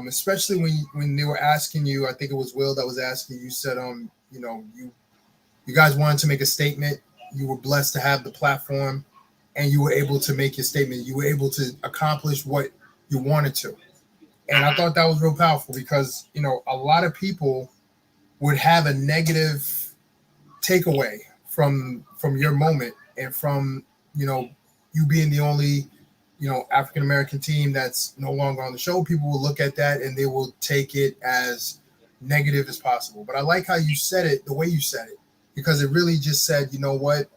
especially when they were asking you, I think it was Will that was asking you, said, you know, you guys wanted to make a statement. You were blessed to have the platform, and you were able to make your statement. You were able to accomplish what you wanted to. And I thought that was real powerful, because, you know, a lot of people would have a negative takeaway from your moment, and from, you know, you being the only, you know, African-American team that's no longer on the show. People will look at that and they will take it as negative as possible. But I like how you said it, the way you said it, because it really just said, you know what,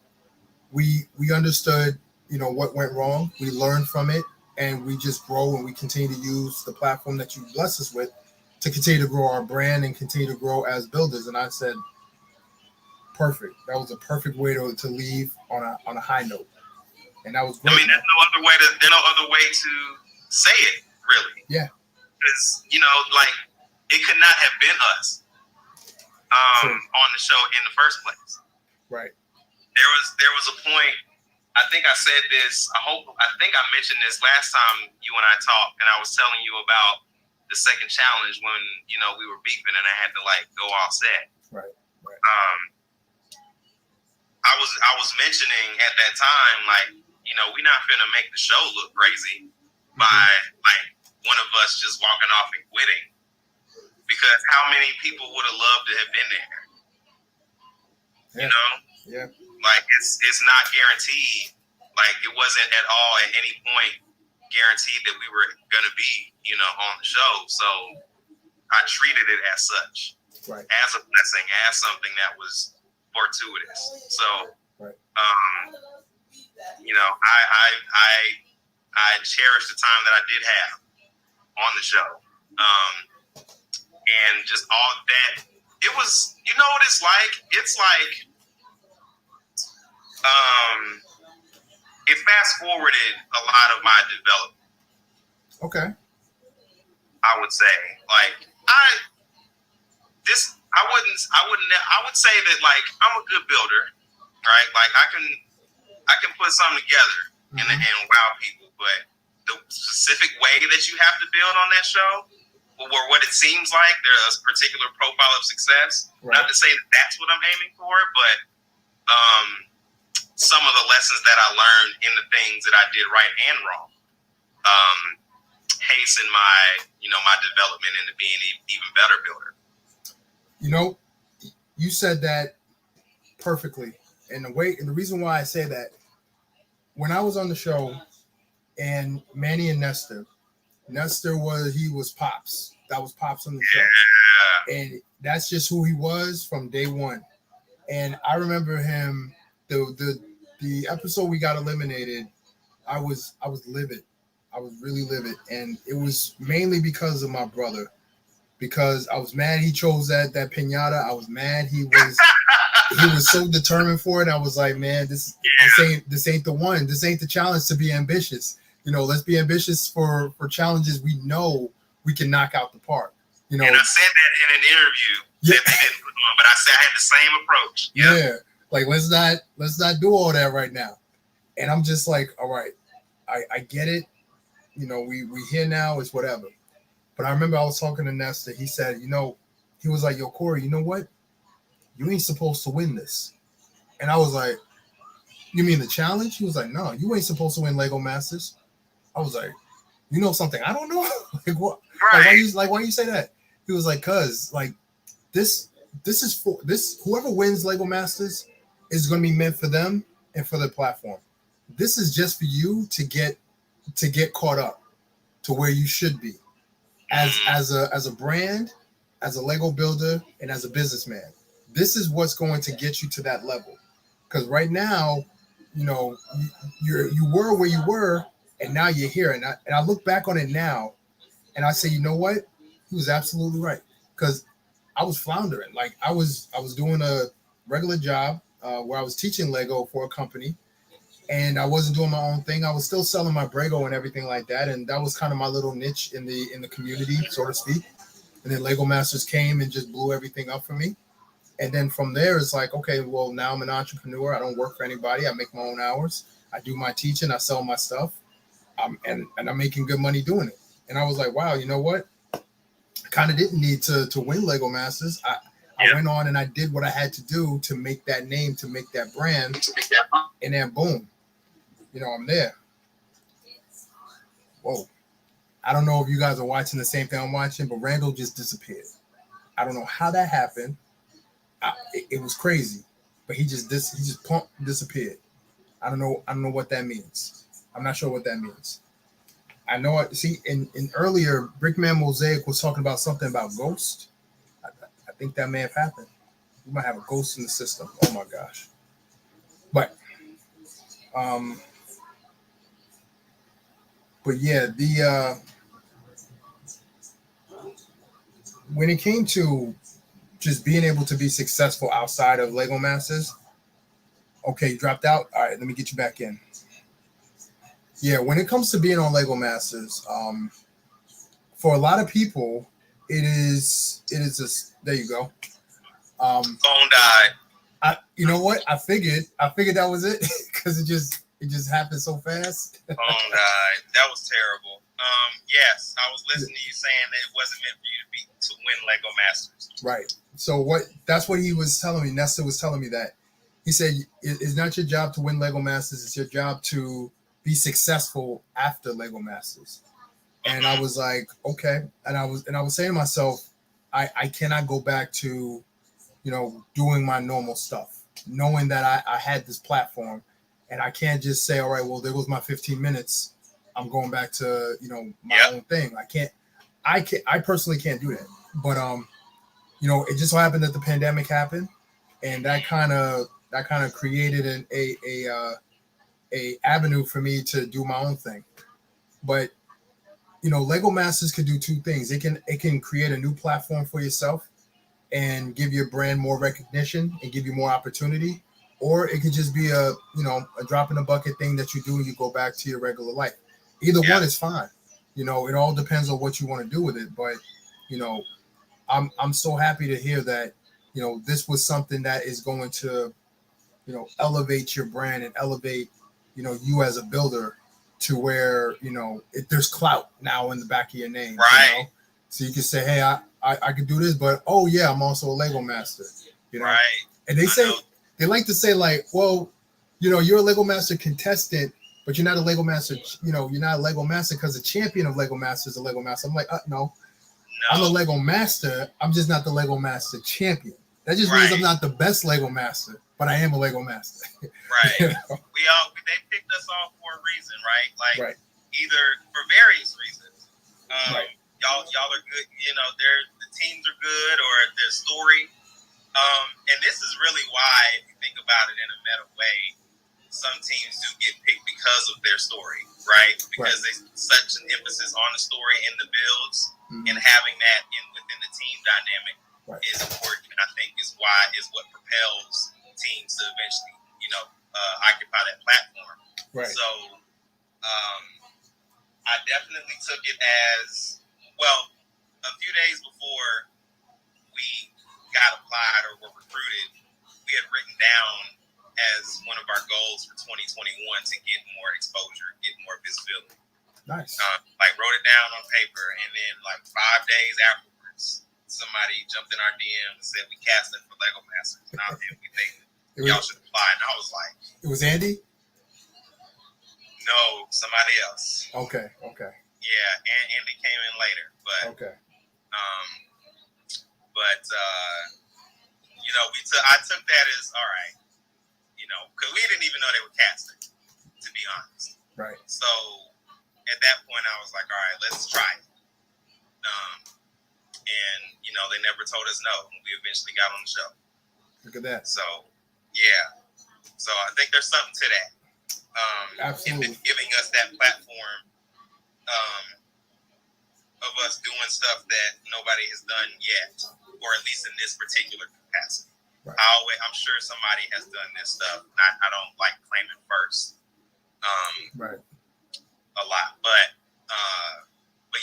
we understood, you know, what went wrong. We learned from it, and we just grow, and we continue to use the platform that you bless us with to continue to grow our brand and continue to grow as builders. And I said, perfect. That was a perfect way to leave on a high note. And that was great. I mean, there's no other way to say it, really. Yeah. Because, you know, like, it could not have been us on the show in the first place. Right. There was a point, I think I said this, I think I mentioned this last time you and I talked, and I was telling you about the second challenge when, you know, we were beefing and I had to, like, go offset. Right. I was mentioning at that time, like, you know, we're not finna make the show look crazy by, like, one of us just walking off and quitting. Because how many people would have loved to have been there? Yeah. You know? Yeah. Like, it's not guaranteed. Like, it wasn't at all at any point guaranteed that we were going to be, you know, on the show. So I treated it as such, right, as a blessing, as something that was fortuitous. So, right. You know, I cherish the time that I did have on the show. And just all that, it was, you know what it's like? It's like, it fast forwarded a lot of my development. Okay. I would say, like, I would say that, like, I'm a good builder, right? Like, I can put something together and wow people, but the specific way that you have to build on that show, or what it seems like there's a particular profile of success. Right. Not to say that that's what I'm aiming for, but some of the lessons that I learned in the things that I did right and wrong hasten my development into being an even better builder. You know, you said that perfectly. And the reason why I say that, when I was on the show and Manny and Nestor was Pops. That was Pops on the show. Yeah. And that's just who he was from day one. And I remember him, the episode we got eliminated, I was livid. I was really livid. And it was mainly because of my brother. Because I was mad he chose that pinata. I was mad he was so determined for it. I was like, man, this ain't the one. This ain't the challenge to be ambitious. You know, let's be ambitious for challenges we know we can knock out the park. You know, and I said that in an interview that they didn't put on, but I said I had the same approach. Yep. Yeah, like let's not do all that right now. And I'm just like, all right, I get it. You know, we here now, it's whatever. But I remember I was talking to Nesta. He said, you know, he was like, yo, Corey, you know what? You ain't supposed to win this. And I was like, you mean the challenge? He was like, no, you ain't supposed to win Lego Masters. I was like, you know something I don't know? Like what? Right. Why you say that? He was like, cause like this is for this, whoever wins Lego Masters is gonna be meant for them and for their platform. This is just for you to get caught up to where you should be as a brand, as a Lego builder, and as a businessman. This is what's going to get you to that level. Because right now, you know, you were where you were, and now you're here. And I look back on it now, and I say, you know what? He was absolutely right. Because I was floundering. Like I was doing a regular job where I was teaching Lego for a company, and I wasn't doing my own thing. I was still selling my Brego and everything like that, and that was kind of my little niche in the community, so to speak. And then Lego Masters came and just blew everything up for me. And then from there, it's like, okay, well, now I'm an entrepreneur. I don't work for anybody. I make my own hours. I do my teaching. I sell my stuff, and I'm making good money doing it. And I was like, wow, you know what? I kind of didn't need to win Lego Masters. I went on and I did what I had to do to make that name, to make that brand, and then boom, you know, I'm there. Whoa. I don't know if you guys are watching the same thing I'm watching, but Randall just disappeared. I don't know how that happened. It was crazy, but he just disappeared. I don't know what that means. I'm not sure what that means. I know it. See, in earlier, Brickman Mosaic was talking about something about ghost. I think that may have happened. We might have a ghost in the system. Oh my gosh. But yeah, the when it came to just being able to be successful outside of Lego Masters. Okay, you dropped out. All right, let me get you back in. Yeah, when it comes to being on Lego Masters, for a lot of people, it is just there you go. Phone died. You know what? I figured that was it because it just happened so fast. Phone died. That was terrible. Yes, I was listening to you saying that it wasn't meant for you to win Lego Masters. Right. So that's what he was telling me. Nesta was telling me that. He said it's not your job to win Lego Masters, it's your job to be successful after Lego Masters. And I was like, okay. And I was saying to myself, I cannot go back to, you know, doing my normal stuff, knowing that I had this platform, and I can't just say, all right, well, there goes my 15 minutes. I'm going back to, you know, my own thing. I personally can't do that. But you know, it just so happened that the pandemic happened, and that kind of created a avenue for me to do my own thing. But you know, Lego Masters could do two things. It can create a new platform for yourself and give your brand more recognition and give you more opportunity, or it could just be a drop in the bucket thing that you do and you go back to your regular life. Either one is fine. You know, it all depends on what you want to do with it. But you know, I'm so happy to hear that, you know, this was something that is going to, you know, elevate your brand and elevate, you know, you as a builder to where, you know, there's clout now in the back of your name. Right. You know? So you can say, hey, I could do this, but oh yeah, I'm also a Lego master. You know? Right. And they like to say like, well, you know, you're a Lego Master contestant, but you're not a Lego Master, you know, you're not a Lego Master because the champion of Lego Master is a Lego Master. I'm like, no. I'm a Lego Master. I'm just not the Lego Master champion. That just means I'm not the best Lego Master, but I am a Lego Master. Right. You know? They picked us all for a reason, right? Like either for various reasons. Y'all are good. You know, the teams are good, or their story. And this is really why, if you think about it in a meta way, some teams do get picked because of their story, right? Because there's such an emphasis on the story in the builds, and having that within the team dynamic is important. And I think is what propels teams to eventually, you know, occupy that platform. Right. So I definitely took it as well. a few days before we got applied or were recruited, we had written down as one of our goals for 2021 to get more exposure, get more visibility. Nice. Like wrote it down on paper, and then like 5 days afterwards, somebody jumped in our DM and said we casted for Lego Masters, and we think y'all should apply. And I was like, it was Andy? No, somebody else. Okay. Yeah, and Andy came in later, but okay. I took that as all right, because we didn't even know they were casting, to be honest. Right. So at that point, I was like, all right, let's try it. And they never told us no. We eventually got on the show. Look at that. So yeah. So I think there's something to that. Absolutely. Giving us that platform of us doing stuff that nobody has done yet, or at least in this particular capacity. Right. I'm sure somebody has done this stuff. I don't like claiming first. Right. A lot, but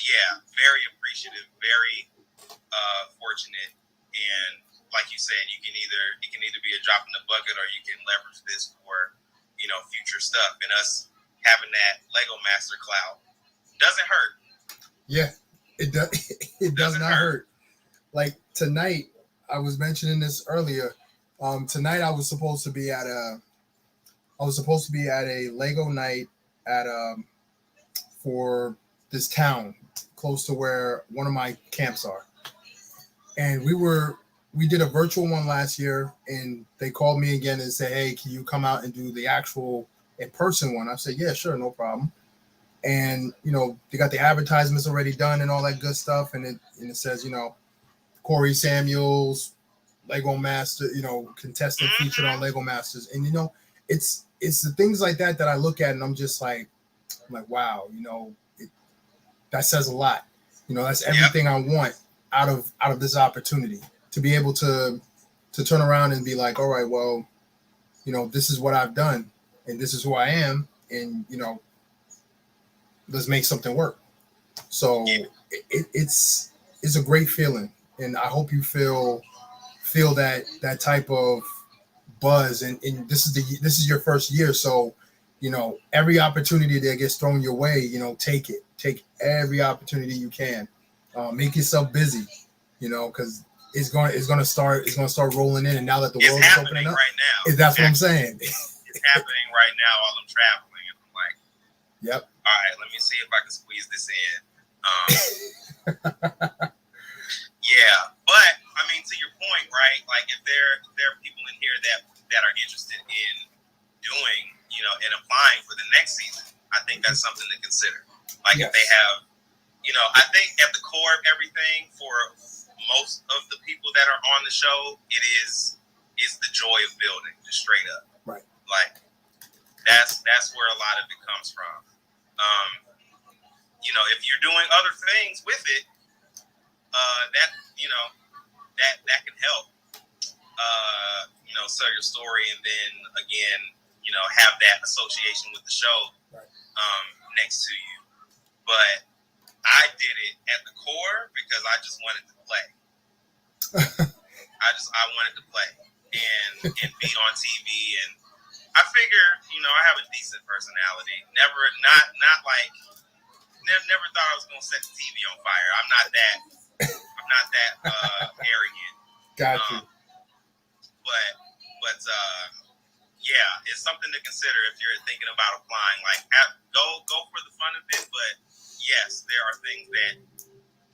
yeah, very appreciative, very fortunate, and like you said, it can either be a drop in the bucket, or you can leverage this for future stuff. And us having that Lego Master clout doesn't hurt. Yeah, it does. It does not hurt. Like tonight, I was mentioning this earlier. Tonight I was supposed to be at a Lego night at for this town close to where one of my camps are, and we did a virtual one last year, and they called me again and said, hey, can you come out and do the actual in-person one? I said, yeah, sure, no problem. And they got the advertisements already done and all that good stuff, and it says Corey Samuels, Lego Master, contestant featured on Lego Masters. And it's the things like that I look at, and I'm just like wow, that says a lot. That's everything I want out of this opportunity, to be able to turn around and be like, all right, well, this is what I've done, and this is who I am, and let's make something work. So it's a great feeling, and I hope you feel that type of buzz. And this is your first year, so every opportunity that gets thrown your way, take it. Take every opportunity you can. Make yourself busy, because it's going to start rolling in. And now that the world is opening up, right now, that's what I'm saying. It's happening right now while I'm traveling, and I'm like, yep. All right, let me see if I can squeeze this in. Yeah, but I mean, to your point, right? Like, if there are people in here that are interested in doing, and applying for the next season, I think that's something to consider. Like, yes. If they have, I think at the core of everything for most of the people that are on the show, it is the joy of building, just straight up. Right. Like, that's where a lot of it comes from. If you're doing other things with it, that can help, sell your story, and then again, have that association with the show, right, next to you. But I did it at the core because I just wanted to play. I wanted to play and be on TV, and I figure, I have a decent personality. Never thought I was gonna set the TV on fire. I'm not that arrogant. Gotcha. But yeah, it's something to consider if you're thinking about applying. Like, go for the fun of it, but yes, there are things that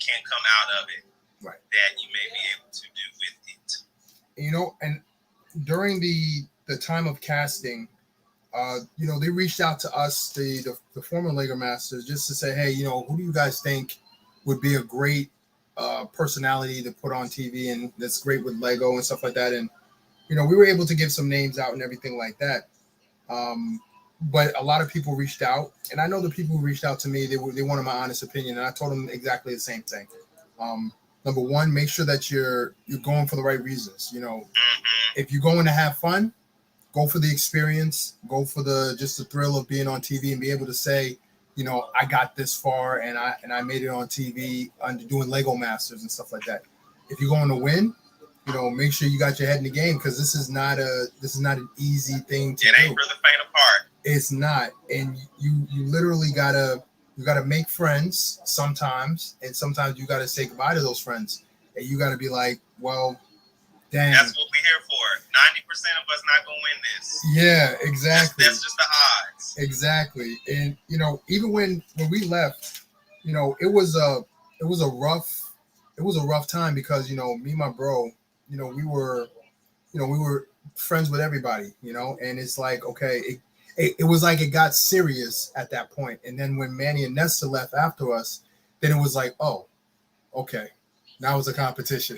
can come out of it, right, that you may be able to do with it. And during the time of casting, they reached out to us, the former Lego Masters, just to say, hey, who do you guys think would be a great personality to put on TV, and that's great with Lego and stuff like that. And we were able to give some names out and everything like that. But a lot of people reached out, and I know the people who reached out to me, they wanted my honest opinion, and I told them exactly the same thing. Number one, make sure that you're going for the right reasons. If you're going to have fun, go for the experience, go for just the thrill of being on TV and be able to say, you know, I got this far and I made it on TV under doing Lego Masters and stuff like that. If you're going to win, you know, make sure you got your head in the game, because this is not an easy thing to do. It ain't for the faint of heart. It's not, and you literally gotta make friends sometimes, and sometimes you gotta say goodbye to those friends, and you gotta be like, well, damn. That's what we're here for. 90% of us not gonna win this. Yeah, exactly. That's just the odds. Exactly, and you know, even when we left, you know, it was a rough time, because you know, me and my bro, you know, we were friends with everybody, you know, and it's like, okay, it was like it got serious at that point. And then when Manny and Nesta left after us, then it was like, oh, okay, now it's a competition.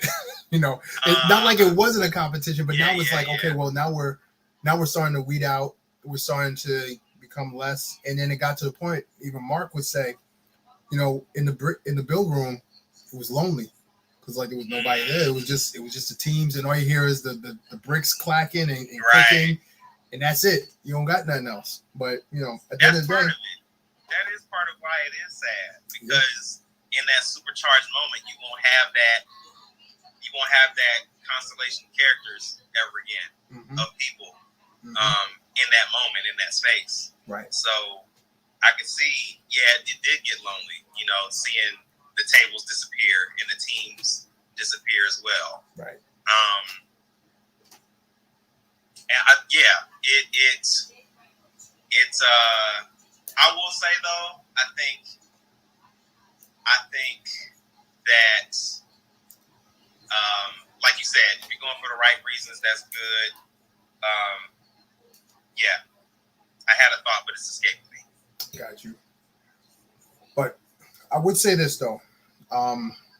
You know, not like it wasn't a competition, but now it's like, okay, well, now we're starting to weed out. We're starting to become less. And then it got to the point, even Mark would say, you know, in the build room, it was lonely, because like there was nobody there. It was just the teams, and all you hear is the bricks clacking and clicking. And that's it. You don't got nothing else. But, you know, at the end of the day. That is part of why it is sad. Because in that supercharged moment, you won't have that constellation of characters ever again, of people in that moment, in that space. Right. So I could see, it did get lonely, you know, seeing the tables disappear and the teams disappear as well. Right. It's I will say though, I think that like you said, if you're going for the right reasons, that's good. I had a thought, but it's escaped me. Got you. But I would say this though,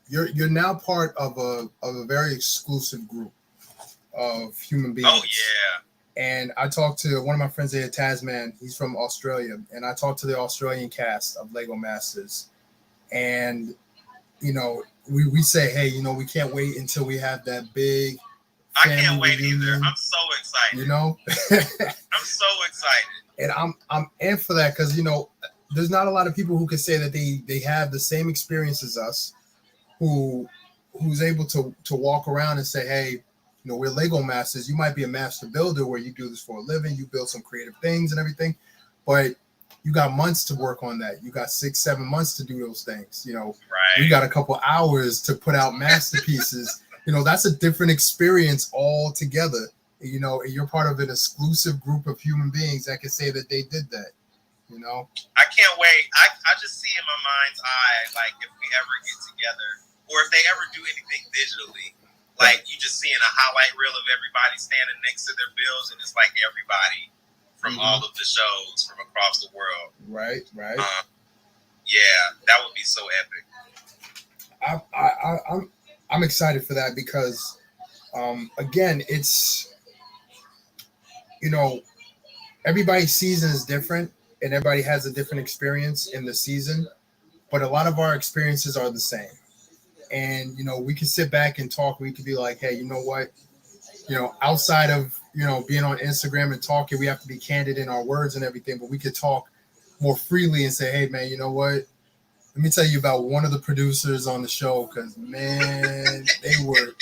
you're now part of a very exclusive group of human beings. Oh yeah. And I talked to one of my friends there, Tasman. He's from Australia, and I talked to the Australian cast of Lego Masters. And you know, we say, hey, you know, we can't wait until we have that big. I can't wait either. I'm so excited. You know, I'm so excited. And I'm in for that, because you know, there's not a lot of people who can say that they have the same experience as us, who's able to walk around and say, hey, you know, we're Lego Masters. You might be a master builder where you do this for a living, you build some creative things and everything, but you got months to work on that. You got 6-7 months to do those things. You know, right. You got a couple hours to put out masterpieces. You know, that's a different experience altogether. You know, and you're part of an exclusive group of human beings that can say that they did that. You know, I can't wait. I just see in my mind's eye, like if we ever get together, or if they ever do anything digitally, like you just seeing a highlight reel of everybody standing next to their bills, and it's like everybody from all of the shows from across the world. Right. That would be so epic. I'm excited for that, because again, it's, you know, everybody's season is different and everybody has a different experience in the season, but a lot of our experiences are the same. And, you know, we can sit back and talk. We could be like, hey, you know what? You know, outside of, you know, being on Instagram and talking, we have to be candid in our words and everything, but we could talk more freely and say, hey, man, you know what? Let me tell you about one of the producers on the show, because, man, they were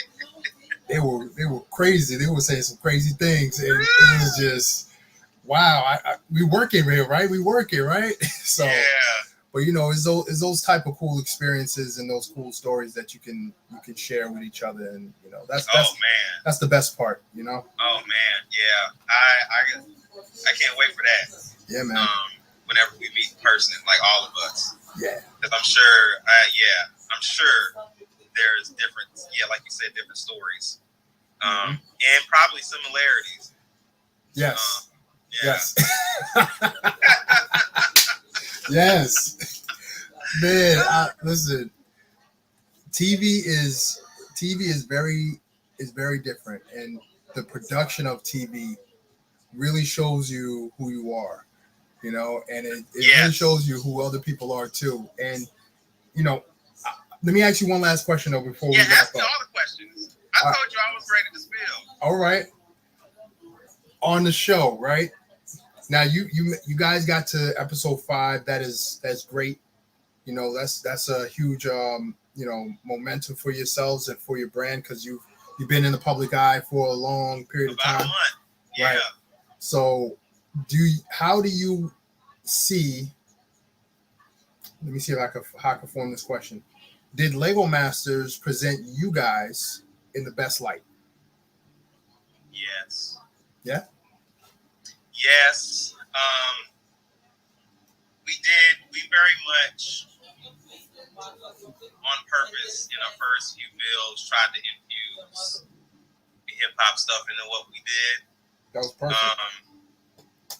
crazy. They were saying some crazy things, and it was just, wow. We working here, right? We working, right? So, yeah. But you know, it's those type of cool experiences and those cool stories that you can share with each other, and you know, that's that's the best part, you know. Oh man, yeah. I can't wait for that. Yeah, man. Whenever we meet in person, like all of us. Yeah. Because I'm sure there's different, like you said, different stories, and probably similarities. Yes. Yes. Yes. Man, listen. TV is very different, and the production of TV really shows you who you are. You know, and it really shows you who other people are too. And you know, let me ask you one last question though before we wrap ask up. me all the questions. I told you I was ready to spill. All right. On the show, right? Now you guys got to episode 5. That's great. You know, that's a huge momentum for yourselves and for your brand, because you've been in the public eye for a long period of About time. a month. Yeah. Right. So how do you see? Let me see if how I can form this question. Did Lego Masters present you guys in the best light? Yes. Yeah. Yes. We did. We very much, on purpose, in our first few builds, tried to infuse the hip hop stuff into what we did. That was perfect.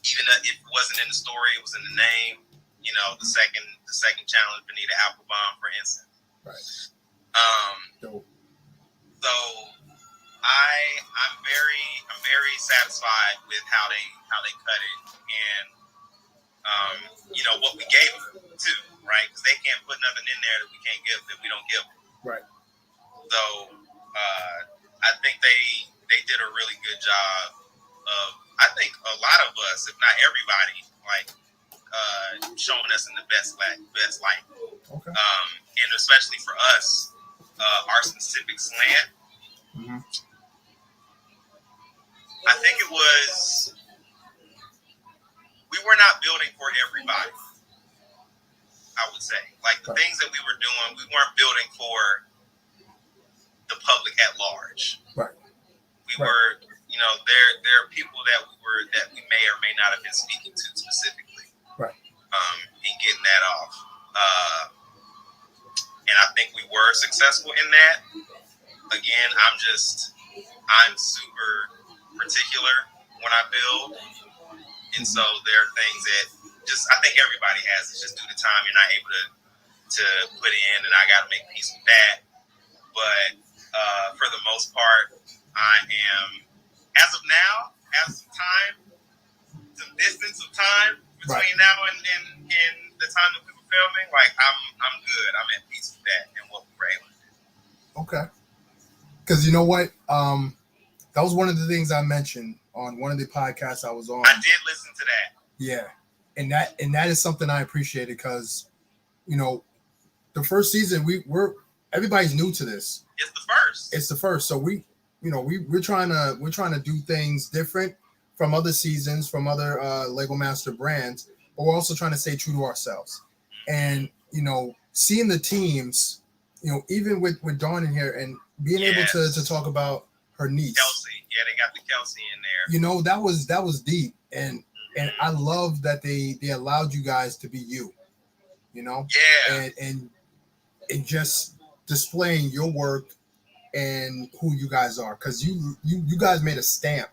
Even if it wasn't in the story, it was in the name. You know, the second challenge, Benita Applebomb, for instance. Right. So I'm very satisfied with how they cut it, and what we gave them too, right? Because they can't put nothing in there that we can't give, that we don't give them. Right. So I think they did a really good job of, I think a lot of us, if not everybody, like showing us in the best light. Okay. And especially for us, our specific slant. Mm-hmm. I think it was, we were not building for everybody, I would say. Like the things that we were doing, we weren't building for the public at large. Right. We were, there are people that we may or may not have been speaking to specifically. Right. And getting that off. And I think we were successful in that. Again, I'm super particular when I build. And so there are things that I think everybody has. It's just due to time, you're not able to put in, and I got to make peace with that. But for the most part, I am, as of now, some distance of time between now and the time that we were filming, like I'm good. I'm at peace with that and what we were able to do. Okay. Because you know what? That was one of the things I mentioned on one of the podcasts I was on. I did listen to that. Yeah. And that is something I appreciated, because, the first season everybody's new to this. It's the first. So we're trying to do things different from other seasons, from other Lego Master brands, but we're also trying to stay true to ourselves. And seeing the teams, even with Dawn in here, and being able to talk about her niece, Kelsey. Yeah, they got the Kelsey in there. That was deep, and I love that they allowed you guys to be you, Yeah. And just displaying your work and who you guys are, because you guys made a stamp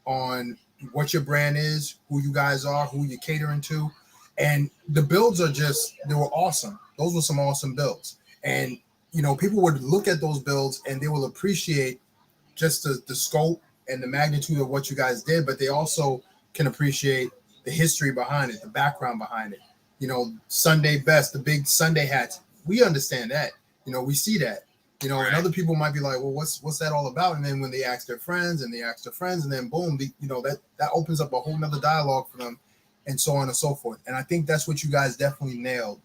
on what your brand is, who you guys are, who you're catering to, and the builds they were awesome. Those were some awesome builds, and people would look at those builds and they will appreciate just the scope and the magnitude of what you guys did, but they also can appreciate the history behind it, the background behind it. Sunday best, the big Sunday hats. We understand that. We see that. And other people might be like, well, what's that all about? And then when they ask their friends and then boom, that opens up a whole nother dialogue for them, and so on and so forth. And I think that's what you guys definitely nailed,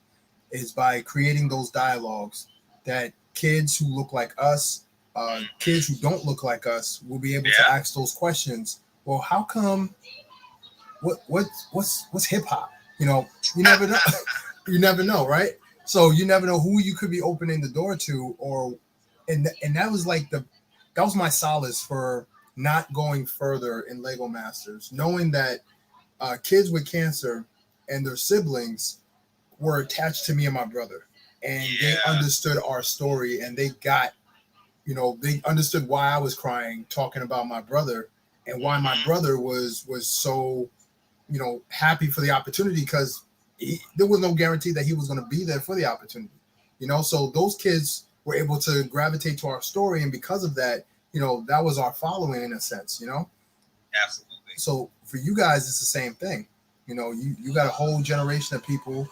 is by creating those dialogues that kids who look like us, kids who don't look like us, will be able to ask those questions. Well, how come? What's hip hop? You never know. You never know, right? So you never know who you could be opening the door to, and that was that was my solace for not going further in Lego Masters, knowing that kids with cancer and their siblings were attached to me and my brother, and they understood our story, and they got, they understood why I was crying talking about my brother, and why my brother was so, happy for the opportunity, because there was no guarantee that he was going to be there for the opportunity, so those kids were able to gravitate to our story, and because of that, that was our following in a sense, Absolutely. So for you guys, it's the same thing. You got a whole generation of people,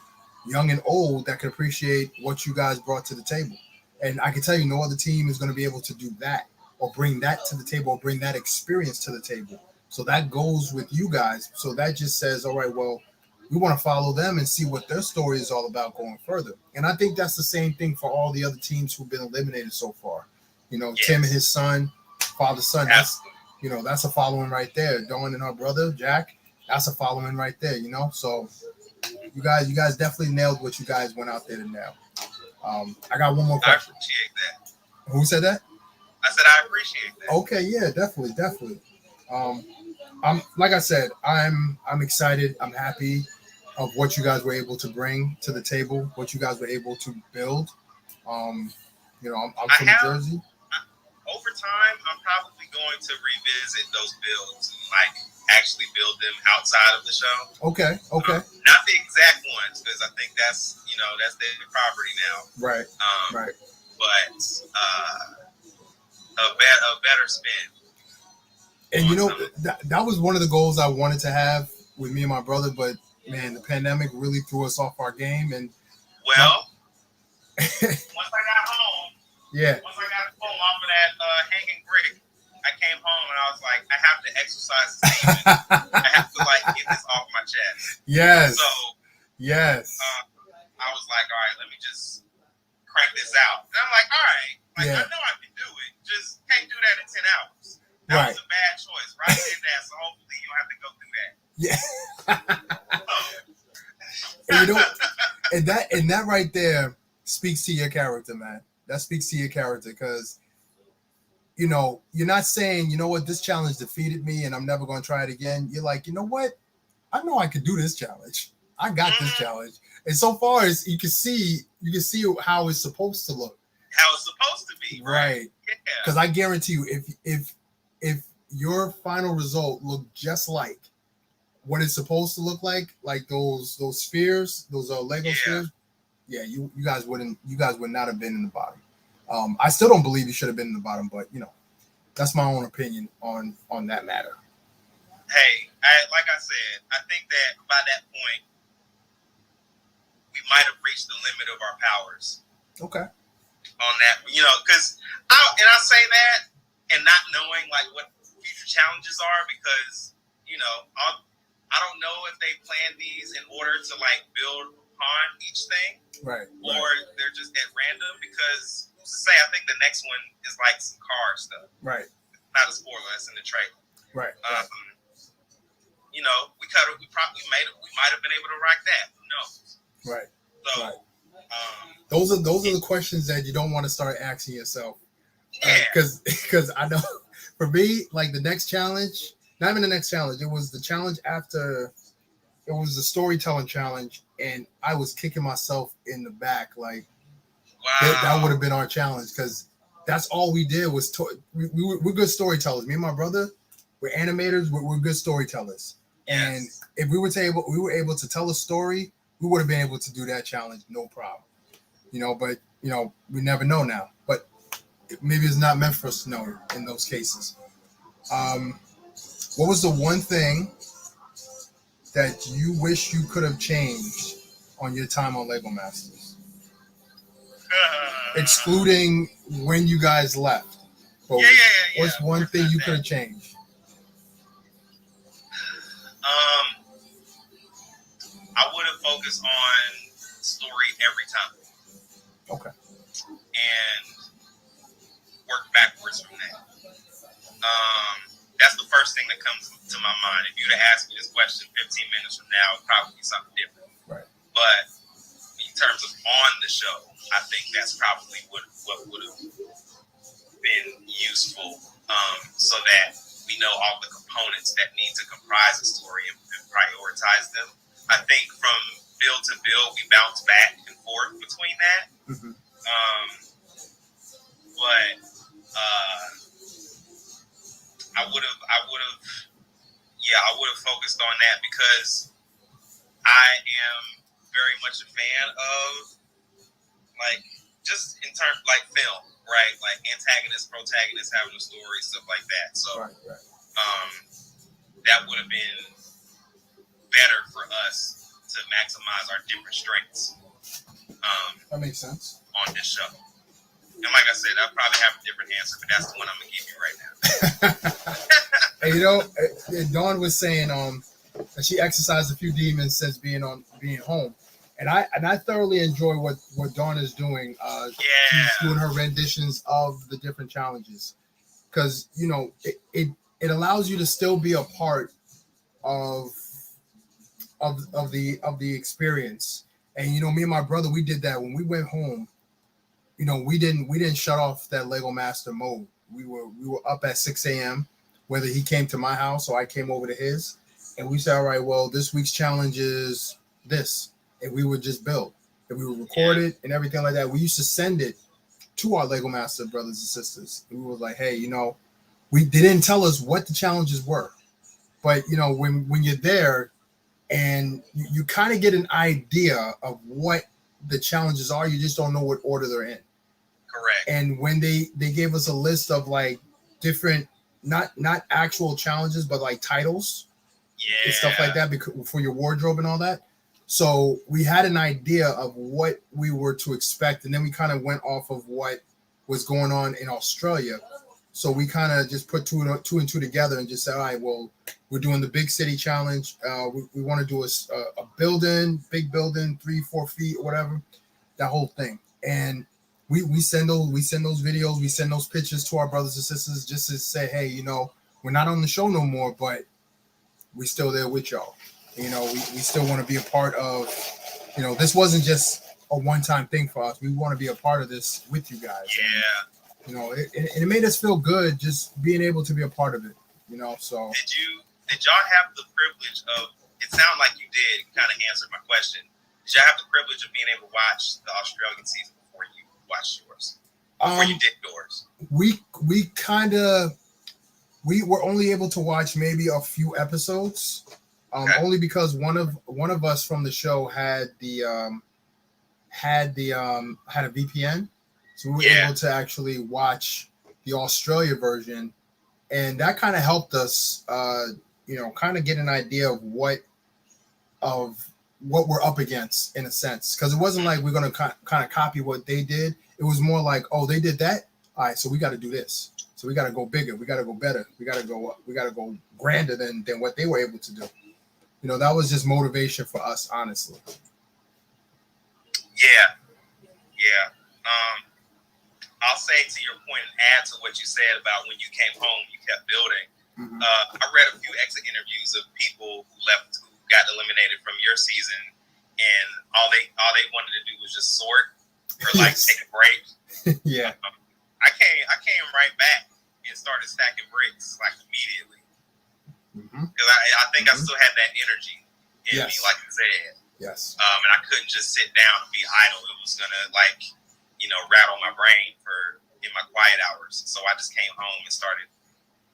young and old, that can appreciate what you guys brought to the table. And I can tell you, no other team is going to be able to do that, or bring that to the table, or bring that experience to the table, So that goes with you guys. So that just says, all right, well, we want to follow them and see what their story is all about going further. And I think that's the same thing for all the other teams who've been eliminated so far. You know, Yes. Tim and his son, father, son. That's, you know, that's a following right there. Dawn and her brother Jack, that's a following right there. You know, so you guys definitely nailed what you guys went out there to nail. I got one more I question. appreciate that. Who said that? I said I appreciate that. Okay, yeah, definitely. I'm like I said, I'm excited. I'm happy of what you guys were able to bring to the table, what you guys were able to build. You know, I'm from New Jersey. Over time, I'm probably going to revisit those builds and like actually build them outside of the show. Okay. Not the exact ones because I think that's their property now. Right. But a better spin. And you know, that was one of the goals I wanted to have with me and my brother, but man, the pandemic really threw us off our game. And well, once I got home, once I got home off of that hanging brick, I came home and I was like, I have to exercise this demon. I have to like get this off my chest. Yes. So I was like, all right, let me just crank this out. And I'm like, all right, like I know I can do it, just can't do that in 10 hours. That was a bad choice, right? Did that, so hopefully you don't have to go through that. Yeah. And you know, and that right there speaks to your character, man. That speaks to your character because, you know, you're not saying, you know what, this challenge defeated me and I'm never going to try it again. You're like, you know what, I know I could do this challenge. I got this challenge. And so far as you can see how it's supposed to look. How it's supposed to be, right? Yeah. Because I guarantee you, if your final result looked just like what it's supposed to look like those spheres, those Lego spheres, you guys would not have been in the bottom. I still don't believe you should have been in the bottom, but you know, that's my own opinion on that matter. Hey, like I said, I think that by that point, we might have reached the limit of our powers. Okay. On that, you know, because I say that and not knowing like what future challenges are because, you know, I don't know if they plan these in order to like build upon each thing, right? Or they're just at random because who's to say? I think the next one is like some car stuff, right? Not a spoiler, that's in the trailer, right? You know, we might have been able to rock that. Who knows? Right. So, those are the questions that you don't want to start asking yourself. Because I know for me, like the next challenge, not even the next challenge, it was the challenge after, it was the storytelling challenge, and I was kicking myself in the back. Like, that would have been our challenge because that's all we did was we're good storytellers. Me and my brother, we're animators. We're good storytellers. Yes. And if we were able to tell a story, we would have been able to do that challenge, no problem. You know, but you know, we never know now. But maybe it's not meant for us to know in those cases. What was the one thing that you wish you could have changed on your time on Lego Masters? Excluding when you guys left. But what's one thing you could have changed? I would have focused on story every time. Okay. And work backwards from that. That's the first thing that comes to my mind. If you'd have asked me this question 15 minutes from now, it'd probably be something different. Right. But in terms of on the show, I think that's probably what would have been useful, so that we know all the components that need to comprise a story and prioritize them. I think from build to build, we bounce back and forth between that. Mm-hmm. But I would have focused on that because I am very much a fan of like just in terms like film, right? Like antagonist, protagonist having a story, stuff like that. So that would have been better for us to maximize our different strengths. That makes sense. On this show. And like I said, I probably have a different answer, but that's the one I'm going to give you right now. And, you know, Dawn was saying that she exercised a few demons since being home, and I thoroughly enjoy what Dawn is doing. She's doing her renditions of the different challenges, because you know it allows you to still be a part of the experience. And you know, me and my brother, we did that when we went home. You know, we didn't shut off that Lego Master mode. We were up at 6 a.m. whether he came to my house or I came over to his, and we said, all right, well, this week's challenge is this, and we would just build, and we would record it and everything like that. We used to send it to our Lego Master brothers and sisters. And we were like, hey, you know, they didn't tell us what the challenges were, but you know, when you're there and you kind of get an idea of what the challenges are, you just don't know what order they're in. Correct. And when they gave us a list of like different, not actual challenges, but like titles and stuff like that, because for your wardrobe and all that. So we had an idea of what we were to expect, and then we kind of went off of what was going on in Australia. So we kind of just put two and two together and just said, all right, well, we're doing the big city challenge. We want to do a building, big building, 3-4 feet or whatever, that whole thing. And we send those videos, we send those pictures to our brothers and sisters just to say, hey, you know, we're not on the show no more, but we're still there with y'all. You know, we still want to be a part of, you know, this wasn't just a one-time thing for us. We want to be a part of this with you guys. Yeah. And, you know, it made us feel good just being able to be a part of it, you know, so. Did y'all have the privilege of, it sounded like you did, kind of answered my question. Did y'all have the privilege of being able to watch the Australian season before you watched yours? Before you did yours? We were only able to watch maybe a few episodes, only because one of us from the show had a VPN, so we were able to actually watch the Australia version, and that kind of helped us, you know, kind of get an idea of what we're up against in a sense, because it wasn't like we're going to kind of copy what they did. It was more like, oh, they did that, all right, so we got to do this. So we got to go bigger. We got to go better. We got to go grander than what they were able to do. You know, that was just motivation for us, honestly. Yeah. I'll say to your point and add to what you said about when you came home, you kept building. Mm-hmm. I read a few exit interviews of people who got eliminated from your season, and all they wanted to do was just sort or like take a break. Yeah. I came right back and started stacking bricks like immediately, because I think I still had that energy in me, like you said. Yes. And I couldn't just sit down and be idle. It was gonna rattle my brain in my quiet hours. So I just came home and started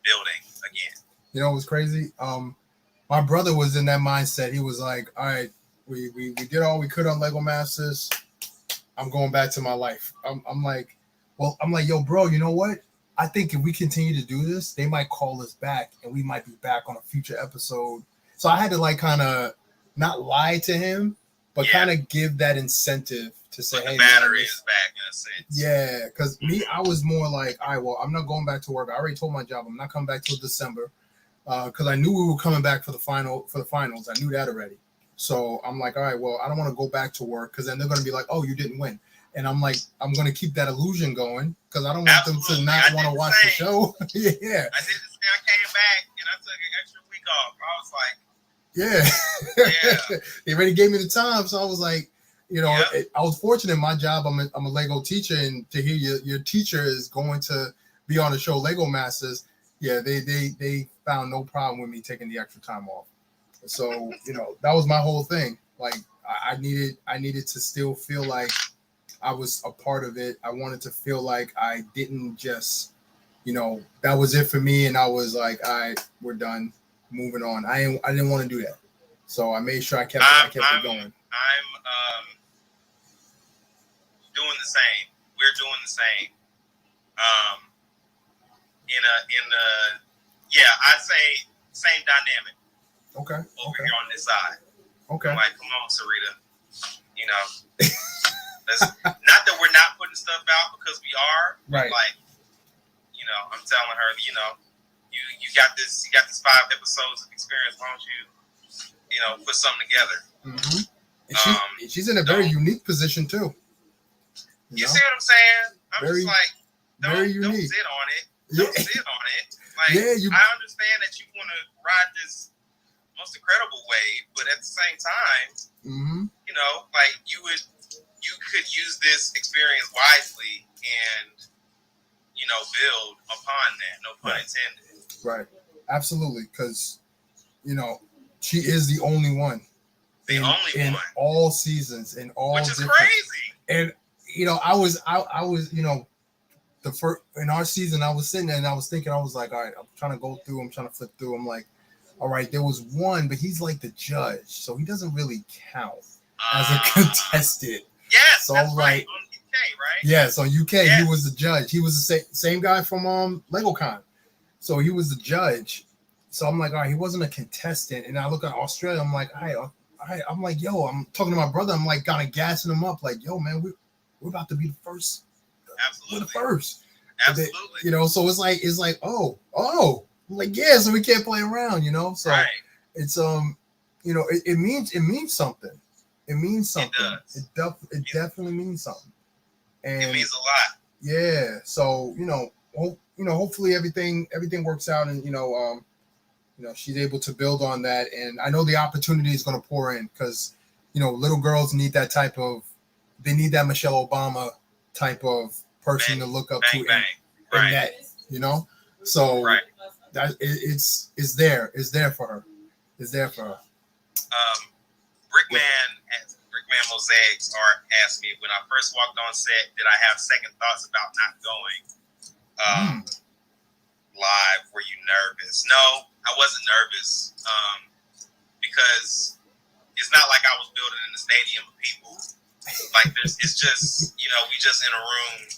building again. You know what's crazy? My brother was in that mindset. He was like, all right, we did all we could on Lego Masters. I'm going back to my life. I'm like, yo, bro, you know what? I think if we continue to do this, they might call us back and we might be back on a future episode. So I had to like kind of not lie to him, but kind of give that incentive to say, hey, the battery is back in a sense. Yeah, because me, I was more like, all right, well, I'm not going back to work. I already told my job I'm not coming back till December, because I knew we were coming back for the finals. I knew that already. So I'm like, all right, well, I don't want to go back to work, because then they're going to be like, oh, you didn't win. And I'm like, I'm going to keep that illusion going, because I don't want them to not want to watch the show. Yeah. I did the same. I came back and I took an extra week off. I was like, yeah. They already gave me the time, so I was like, you know, I was fortunate in my job. I'm a Lego teacher, and to hear your teacher is going to be on the show Lego Masters, they found no problem with me taking the extra time off. So, you know, that was my whole thing. Like, I needed to still feel like I was a part of it. I wanted to feel like I didn't just, you know, that was it for me, and I was like, all right, we're done, moving on. I didn't want to do that, so I made sure I kept it going. I'm doing the same. We're doing the same. I'd say same dynamic. Okay. Over here on this side. Okay. I'm like, come on, Sarita. You know, not that we're not putting stuff out, because we are. Right. Like, you know, I'm telling her, you know, you you got this 5 episodes of experience. Why don't you put something together? Mm-hmm. And she's in a very unique position too. You see what I'm saying? I'm very, just like, don't sit on it. Don't sit on it. Like, I understand that you want to ride this most incredible wave, but at the same time, like you could use this experience wisely and build upon that. No pun intended. Right. Absolutely, because she is the only one. In all seasons, in all which is crazy. And I was the first in our season, I was sitting there and I was thinking, I was like, all right, I'm trying to go through, I'm trying to flip through. I'm like, all right, there was one, but he's like the judge, so he doesn't really count as a contestant. Yes, so that's right. On UK, right? Yeah, so UK, yes. He was the judge. He was the same guy from LegoCon. So he was the judge. So I'm like, all right, he wasn't a contestant. And I look at Australia, I'm like, all right, I'm like, yo, I'm talking to my brother. I'm like, kind of gassing him up, like, yo, man, we're about to be the first. Absolutely. We're the first. Absolutely. So it's like, oh, I'm like, yeah, so we can't play around, So right. It's it means something. It means something. It definitely means something. And it means a lot. Yeah. So hopefully everything works out, and she's able to build on that. And I know the opportunity is going to pour in because little girls need that type of. They need that Michelle Obama type of person to look up to, and right. that So right. that it's there. It's there for her. It's there for her. Brickman Mosaics asked me when I first walked on set, did I have second thoughts about not going live? Were you nervous? No, I wasn't nervous because it's not like I was building in a stadium of people. Like it's just we just in a room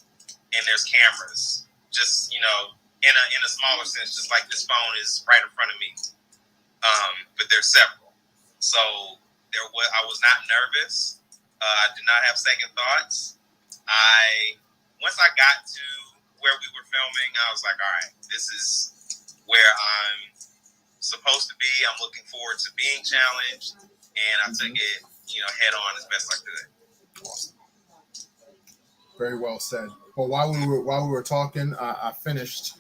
and there's cameras. Just in a smaller sense, just like this phone is right in front of me. But there's several. So I was not nervous. I did not have second thoughts. Once I got to where we were filming, I was like, all right, this is where I'm supposed to be. I'm looking forward to being challenged, and I took it, head on as best I could. Awesome. Very well said. Well, while we were talking, I finished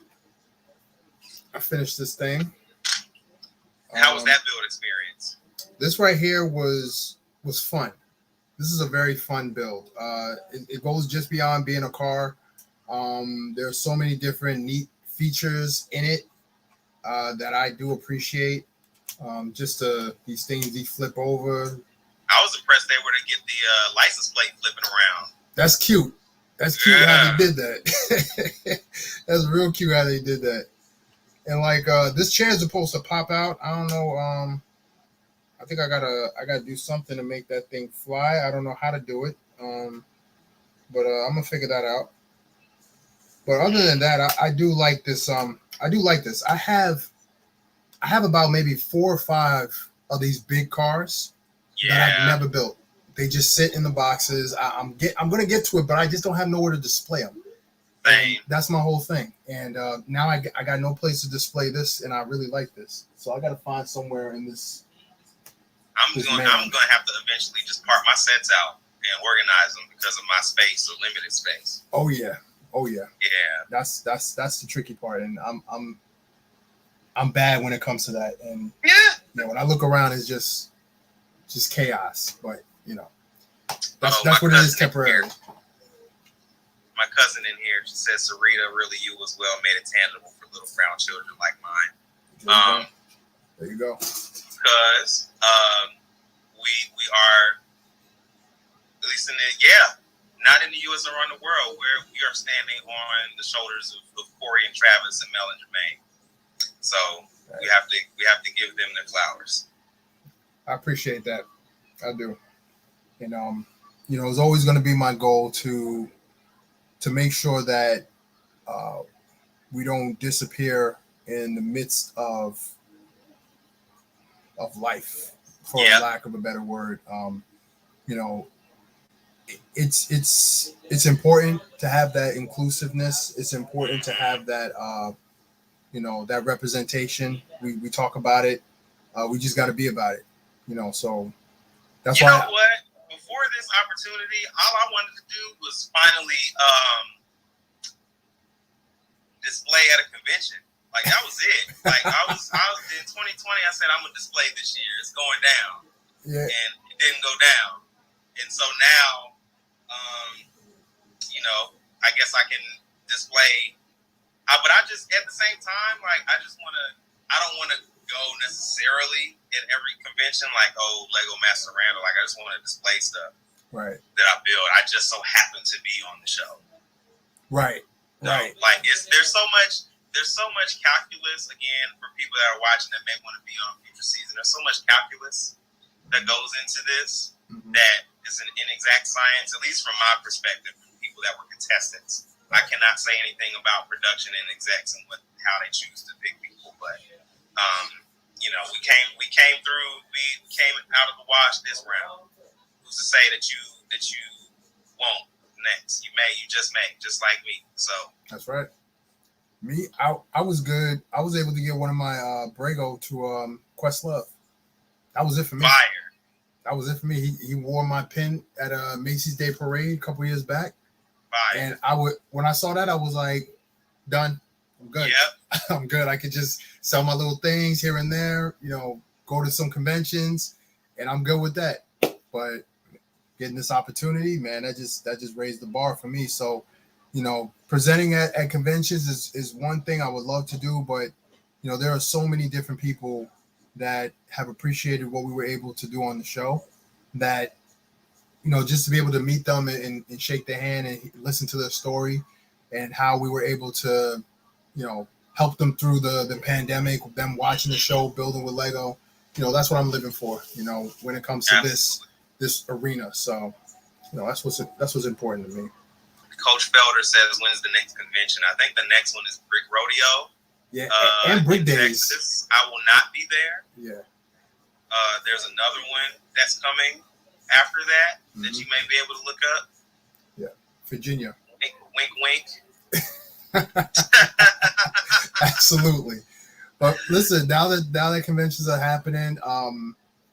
this thing. How was that build experience? This right here was fun. This is a very fun build. It goes just beyond being a car. There are so many different neat features in it that I do appreciate. These things you flip over. I was impressed they were to get the license plate flipping around. That's cute. That's cute how they did that. That's real cute how they did that. And like this chair is supposed to pop out. I don't know. I think I gotta do something to make that thing fly. I don't know how to do it. But I'm gonna figure that out. But other than that, I do like this. I do like this. I have about maybe 4 or 5 of these big cars that I've never built. They just sit in the boxes. I'm gonna get to it, but I just don't have nowhere to display them. That's my whole thing. And now I got no place to display this, and I really like this. So I got to find somewhere in this. I'm gonna have to eventually just park my sets out and organize them because of my space, the limited space. Oh yeah. Yeah. That's the tricky part, and I'm bad when it comes to that. And when I look around, it's just chaos. But that's what it is temporarily. My cousin in here, she says, Sarita, really you as well made it tangible for little brown children like mine. There you go. Because we are, at least not in the U.S. or around the world, where we are standing on the shoulders of Corey and Travis and Mel and Jermaine. So we have to give them their flowers. I appreciate that. I do. And it's always going to be my goal to make sure that we don't disappear in the midst of life, for lack of a better word. It's important to have that inclusiveness. It's important to have that that representation. We talk about it. We just got to be about it. So that's You why. know what? Before this opportunity, all I wanted to do was finally display at a convention. Like that was it. Like I was in 2020. I said I'm gonna display this year. It's going down, Yeah. and it didn't go down. And so now, I guess I can display. But I just at the same time, like I don't want to go necessarily at every convention like Lego Master Randall. Like I just want to display stuff Right. that I build. I just so happen to be on the show. Right. Right. Like there's so much calculus again for people that are watching that may want to be on future season. There's so much calculus that goes into this that is an inexact science, at least from my perspective, from people that were contestants. I cannot say anything about production and execs and how they choose to pick people, but we came out of the wash this round. Who's to say that you won't next? You just may, just like me. So that's right. Me, I was good. I was able to get one of my Brago to Questlove. That was it for me. Fire. That was it for me. He wore my pin at a Macy's Day Parade a couple years back. Fire. And when I saw that, I was like, done. I'm good. Yep. I'm good. I could just sell my little things here and there, go to some conventions, and I'm good with that. But getting this opportunity, man, that just raised the bar for me. So, presenting at conventions is one thing I would love to do, but there are so many different people that have appreciated what we were able to do on the show that, just to be able to meet them and shake their hand and listen to their story and how we were able to, help them through the pandemic, them watching the show, building with Lego. That's what I'm living for, when it comes to this arena. So, that's what's important to me. Coach Felder says, when's the next convention? I think the next one is Brick Rodeo. Yeah, and Brick Days. Texas. I will not be there. Yeah. There's another one that's coming after that that you may be able to look up. Yeah, Virginia. Wink, wink. Absolutely. But listen, now that conventions are happening,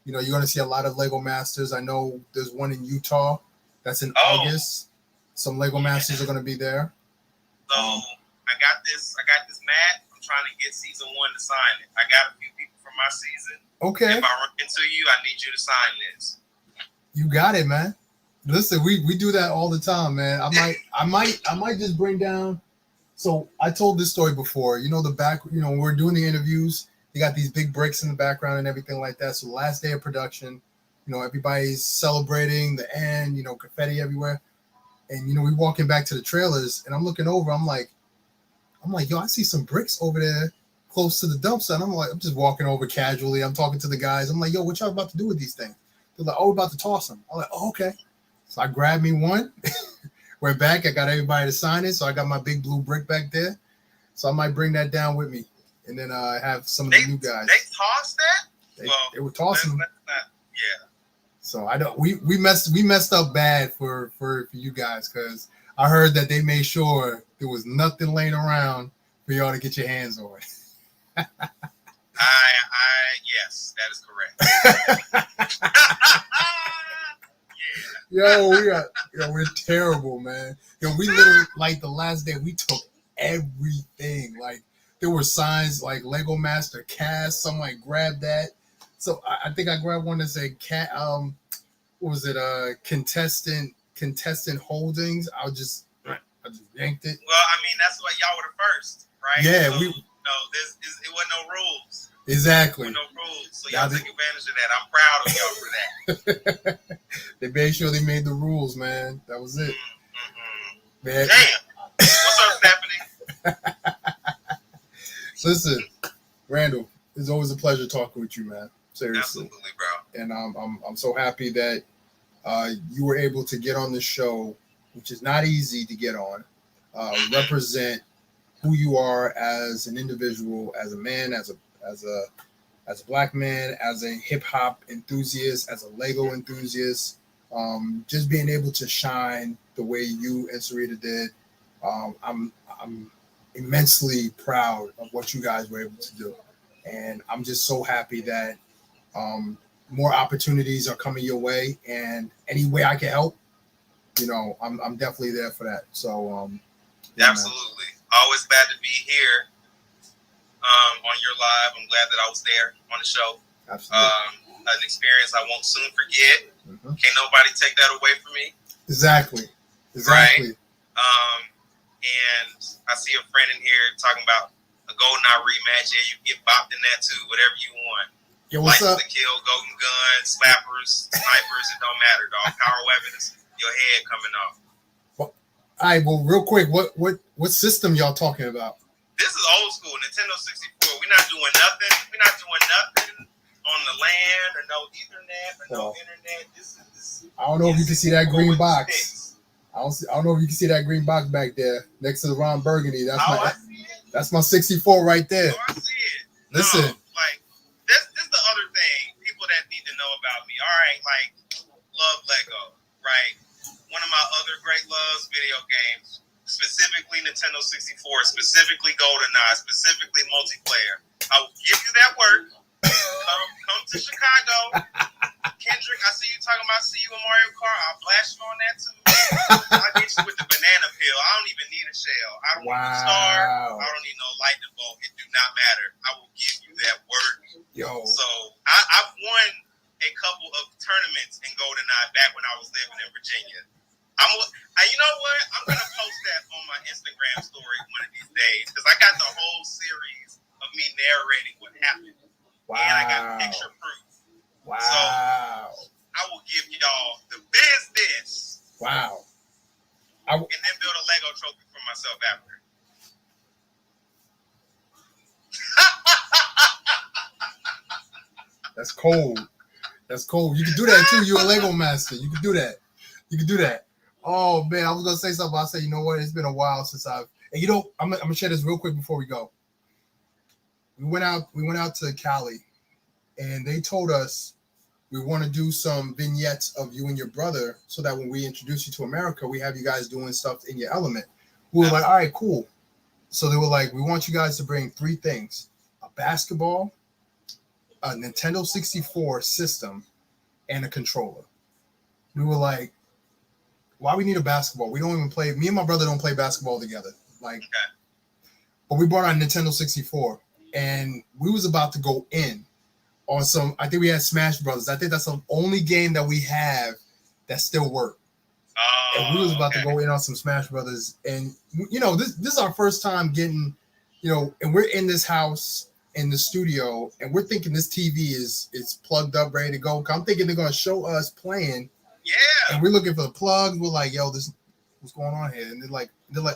you're going to see a lot of Lego Masters. I know there's one in Utah that's in August. Some Lego Masters are going to be there. So I got this mat. I'm trying to get season 1 to sign it. I got a few people from my season. Okay. If I run into you, I need you to sign this. You got it, man. Listen, we do that all the time, man. I might just bring down. So I told this story before. The back. When we're doing the interviews, you got these big bricks in the background and everything like that. So the last day of production, everybody's celebrating the end. Confetti everywhere, and we walking back to the trailers, and I'm looking over. I'm like, yo, I see some bricks over there close to the dumpster, and I'm just walking over casually. I'm talking to the guys. I'm like, yo, what y'all about to do with these things? They're like, oh, we're about to toss them. I'm like, oh, okay. So I grabbed me one. Went back. I got everybody to sign it. So I got my big blue brick back there. So I might bring that down with me. And then have some of the new guys. They tossed that? They were tossing them. Yeah. So I don't. We messed up bad for you guys because I heard that they made sure there was nothing laying around for y'all to get your hands on. Yes, that is correct. Yeah. We're terrible, man. We literally, like, the last day we took everything. Like, there were signs like Lego Master Cast. Someone grabbed that. So I think I grabbed one that said what was it? Contestant holdings. I just yanked it. Well, I mean, that's why y'all were the first, right? Yeah, so, it wasn't no rules. Exactly. No rules. So y'all took advantage of that. I'm proud of y'all for that. They made sure they made the rules, man. That was it. Mm-hmm. Man. Damn. What's up, Stephanie? Listen, Randall, it's always a pleasure talking with you, man. Seriously. Absolutely, bro. And I'm so happy that you were able to get on this show, which is not easy to get on, represent who you are as an individual, as a man, as a black man, as a hip hop enthusiast, as a Lego enthusiast, just being able to shine the way you and Sarita did. I'm immensely proud of what you guys were able to do, and I'm just so happy that more opportunities are coming your way, and any way I can help, I'm definitely there for that. So yeah, Absolutely. Always glad to be here on your live. I'm glad that I was there on the show. Absolutely. An experience I won't soon forget. Mm-hmm. Can't nobody take that away from me. Exactly. Right? And I see a friend in here talking about a GoldenEye rematch. Yeah, you can get bopped in that too, whatever you want. Yo, what's License up? to kill, golden gun, slappers, snipers, it don't matter, dog. Power weapons, your head coming off. Well, all right, well, real quick, what system y'all talking about? This is old school, Nintendo 64. We're not doing nothing. We're not doing nothing on the LAN or no Ethernet or no internet. This is. I don't know if you can see that green box. I don't know if you can see that green box back there next to the Ron Burgundy. That's my 64 right there. Oh, I see it. Listen. No, like, this is the other thing people that need to know about me. All right, like, love Lego, right? One of my other great loves, video games, specifically Nintendo 64, specifically GoldenEye, specifically multiplayer. I will give you that work. Come to Chicago. Kendrick, I see you talking about see you in Mario Kart. I'll blast you on that too. I'll get you with the banana peel. I don't even need a shell. I don't need a star. I don't need no lightning bolt. It do not matter. I will give you that work. Yo. So I've won a couple of tournaments in GoldenEye back when I was living in Virginia. You know what? I'm gonna post that on my Instagram story one of these days because I got the whole series of me narrating what happened. Wow. And I got picture proof. Wow. So I will give y'all the business. Wow. And then build a Lego trophy for myself after. That's cold. That's cold. You can do that too. You're a Lego master. You can do that. You can do that. Oh man, I was gonna say something. I said, you know what? It's been a while since I'm gonna share this real quick before we go. We went out to Cali, and they told us we want to do some vignettes of you and your brother, so that when we introduce you to America, we have you guys doing stuff in your element. We were like, all right, cool. So they were like, we want you guys to bring 3 things: a basketball, a Nintendo 64 system, and a controller. We were like, why we need a basketball? We don't even play. Me and my brother don't play basketball together. But we brought our Nintendo 64, and we was about to go in on some. I think we had Smash Brothers. I think that's the only game that we have that still work. And we was about to go in on some Smash Brothers, and this is our first time getting, and we're in this house in the studio, and we're thinking this TV is plugged up, ready to go. I'm thinking they're gonna show us playing. Yeah. And we're looking for the plugs. We're like, yo, what's going on here? And they're like,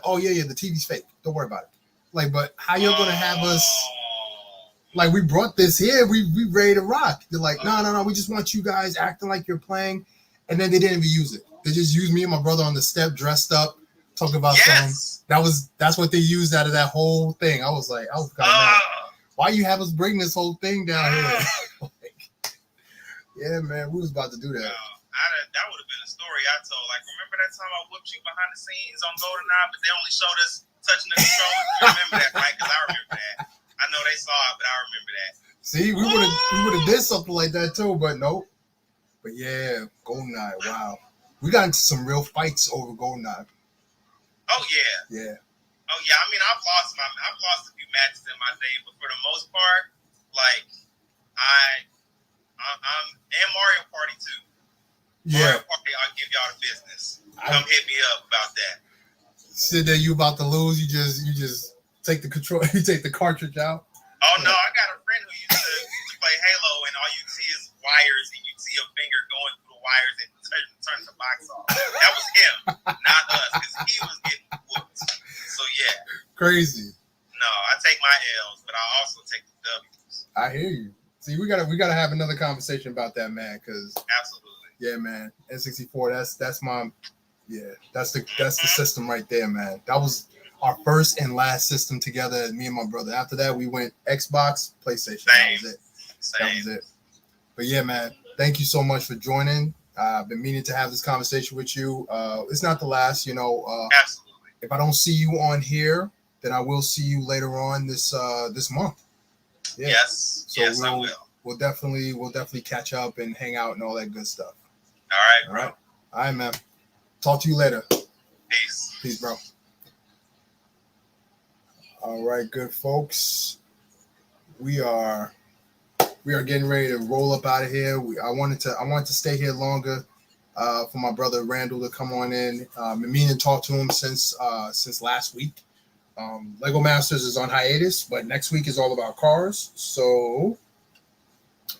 oh yeah, the TV's fake. Don't worry about it. Like, but how you're gonna have us? Like, we brought this here. We ready to rock. They're like, no. We just want you guys acting like you're playing. And then they didn't even use it. They just used me and my brother on the step, dressed up, talking about something. That's what they used out of that whole thing. I was kind of mad. Why you have us bring this whole thing down here? Yeah, man, we was about to do that. That would have been a story I told. Like, remember that time I whooped you behind the scenes on GoldenEye, but they only showed us touching the controller? You remember that, right? Because I remember that. I know they saw it, but I remember that. See, we would have did something like that too, but nope. But yeah, GoldenEye, wow. We got into some real fights over GoldenEye. Oh yeah. Yeah. Oh yeah. I mean, I've lost a few matches in my day, but for the most part, like I'm and Mario Party too. Yeah. Mario Party, I'll give y'all the business. Come hit me up about that. Sit there, you about to lose. You just take the control. You take the cartridge out. Oh no, I got a friend who used to play Halo, and all you see is wires, and you see a finger going through the wires and turn the box off. That was him, not us, because he was getting whooped. So yeah, crazy. No, I take my L's, but I also take the W's. I hear you. See, we gotta have another conversation about that, man. Because absolutely. Yeah, man. N64. That's my. Yeah, that's the system right there, man. That was our first and last system together, me and my brother. After that, we went Xbox, PlayStation. That was it. That was it. But yeah, man, thank you so much for joining. I've been meaning to have this conversation with you. It's not the last, Absolutely. If I don't see you on here, then I will see you later on this month. Yeah. Yes. So yes, I will. We'll definitely catch up and hang out and all that good stuff. All right, All bro. right. All right, man. Talk to you later. Peace. Peace, bro. All right, good folks. We are getting ready to roll up out of here. I wanted to stay here longer for my brother Randall to come on in. Been meaning to talk to him since last week. Lego Masters is on hiatus, but next week is all about cars. So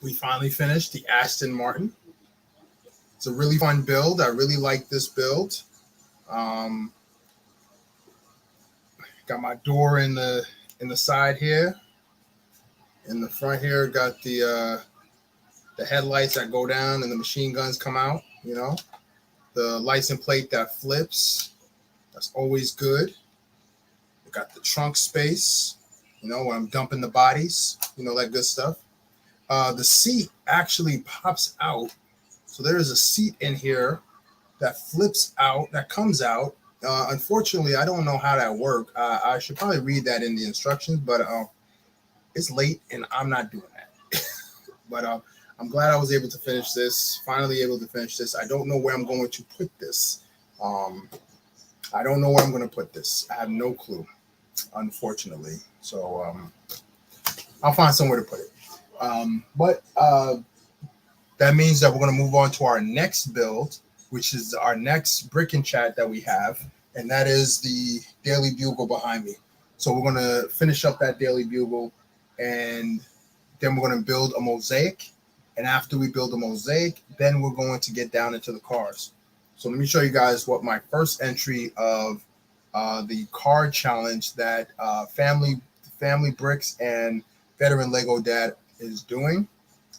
we finally finished the Aston Martin. It's a really fun build. I really like this build. Got my door in the side here. In the front here, got the headlights that go down and the machine guns come out. You know, the license plate that flips. That's always good. We got the trunk space. You know, when I'm dumping the bodies. You know, that good stuff. The seat actually pops out. So there is a seat in here that flips out, that comes out. Unfortunately, I don't know how that works. I should probably read that in the instructions, but it's late and I'm not doing that. But I'm glad I was able to finish this. Finally able to finish this. I don't know where I'm going to put this. I don't know where I'm going to put this. I have no clue, unfortunately. So I'll find somewhere to put it. But that means that we're going to move on to our next build, which is our next brick and chat that we have, and that is the Daily Bugle behind me. So we're going to finish up that Daily Bugle, and then we're going to build a mosaic. And after we build a mosaic, then we're going to get down into the cars. So let me show you guys what my first entry of the car challenge that Family Bricks and Veteran Lego Dad is doing.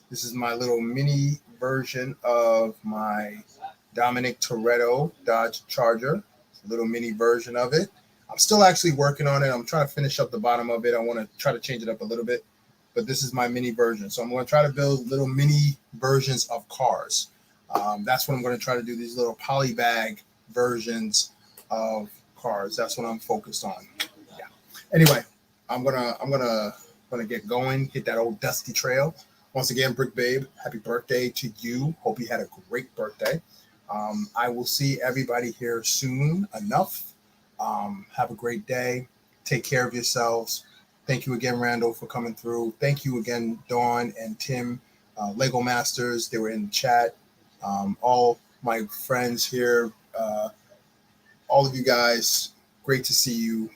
This is my little mini version of my Dominic Toretto Dodge Charger. A little mini version of it. I'm still actually working on it. I'm trying to finish up the bottom of it. I want to try to change it up a little bit, but this is my mini version. So I'm going to try to build little mini versions of cars. That's what I'm going to try to do. These little polybag versions of cars. That's what I'm focused on. Yeah. Anyway, I'm gonna get going. Hit that old dusty trail. Once again, Brick Babe, happy birthday to you. Hope you had a great birthday. I will see everybody here soon enough. Have a great day. Take care of yourselves. Thank you again, Randall, for coming through. Thank you again, Dawn and Tim, Lego Masters. They were in the chat. All my friends here, all of you guys, great to see you.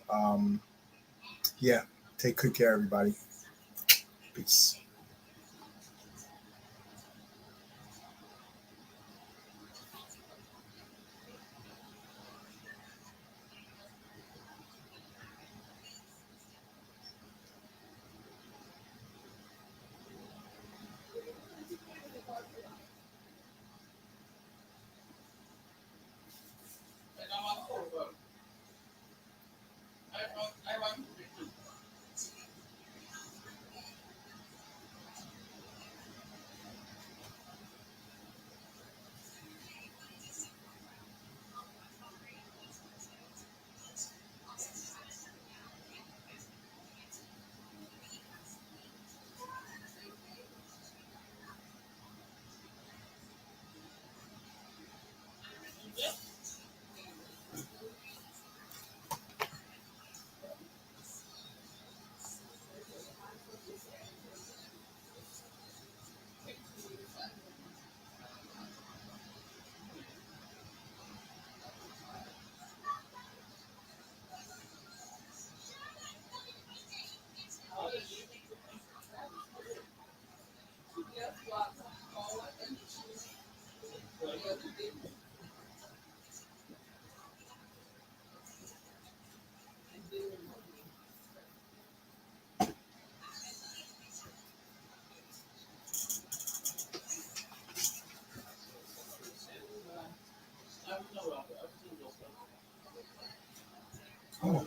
Yeah, take good care, everybody. Peace. Oh.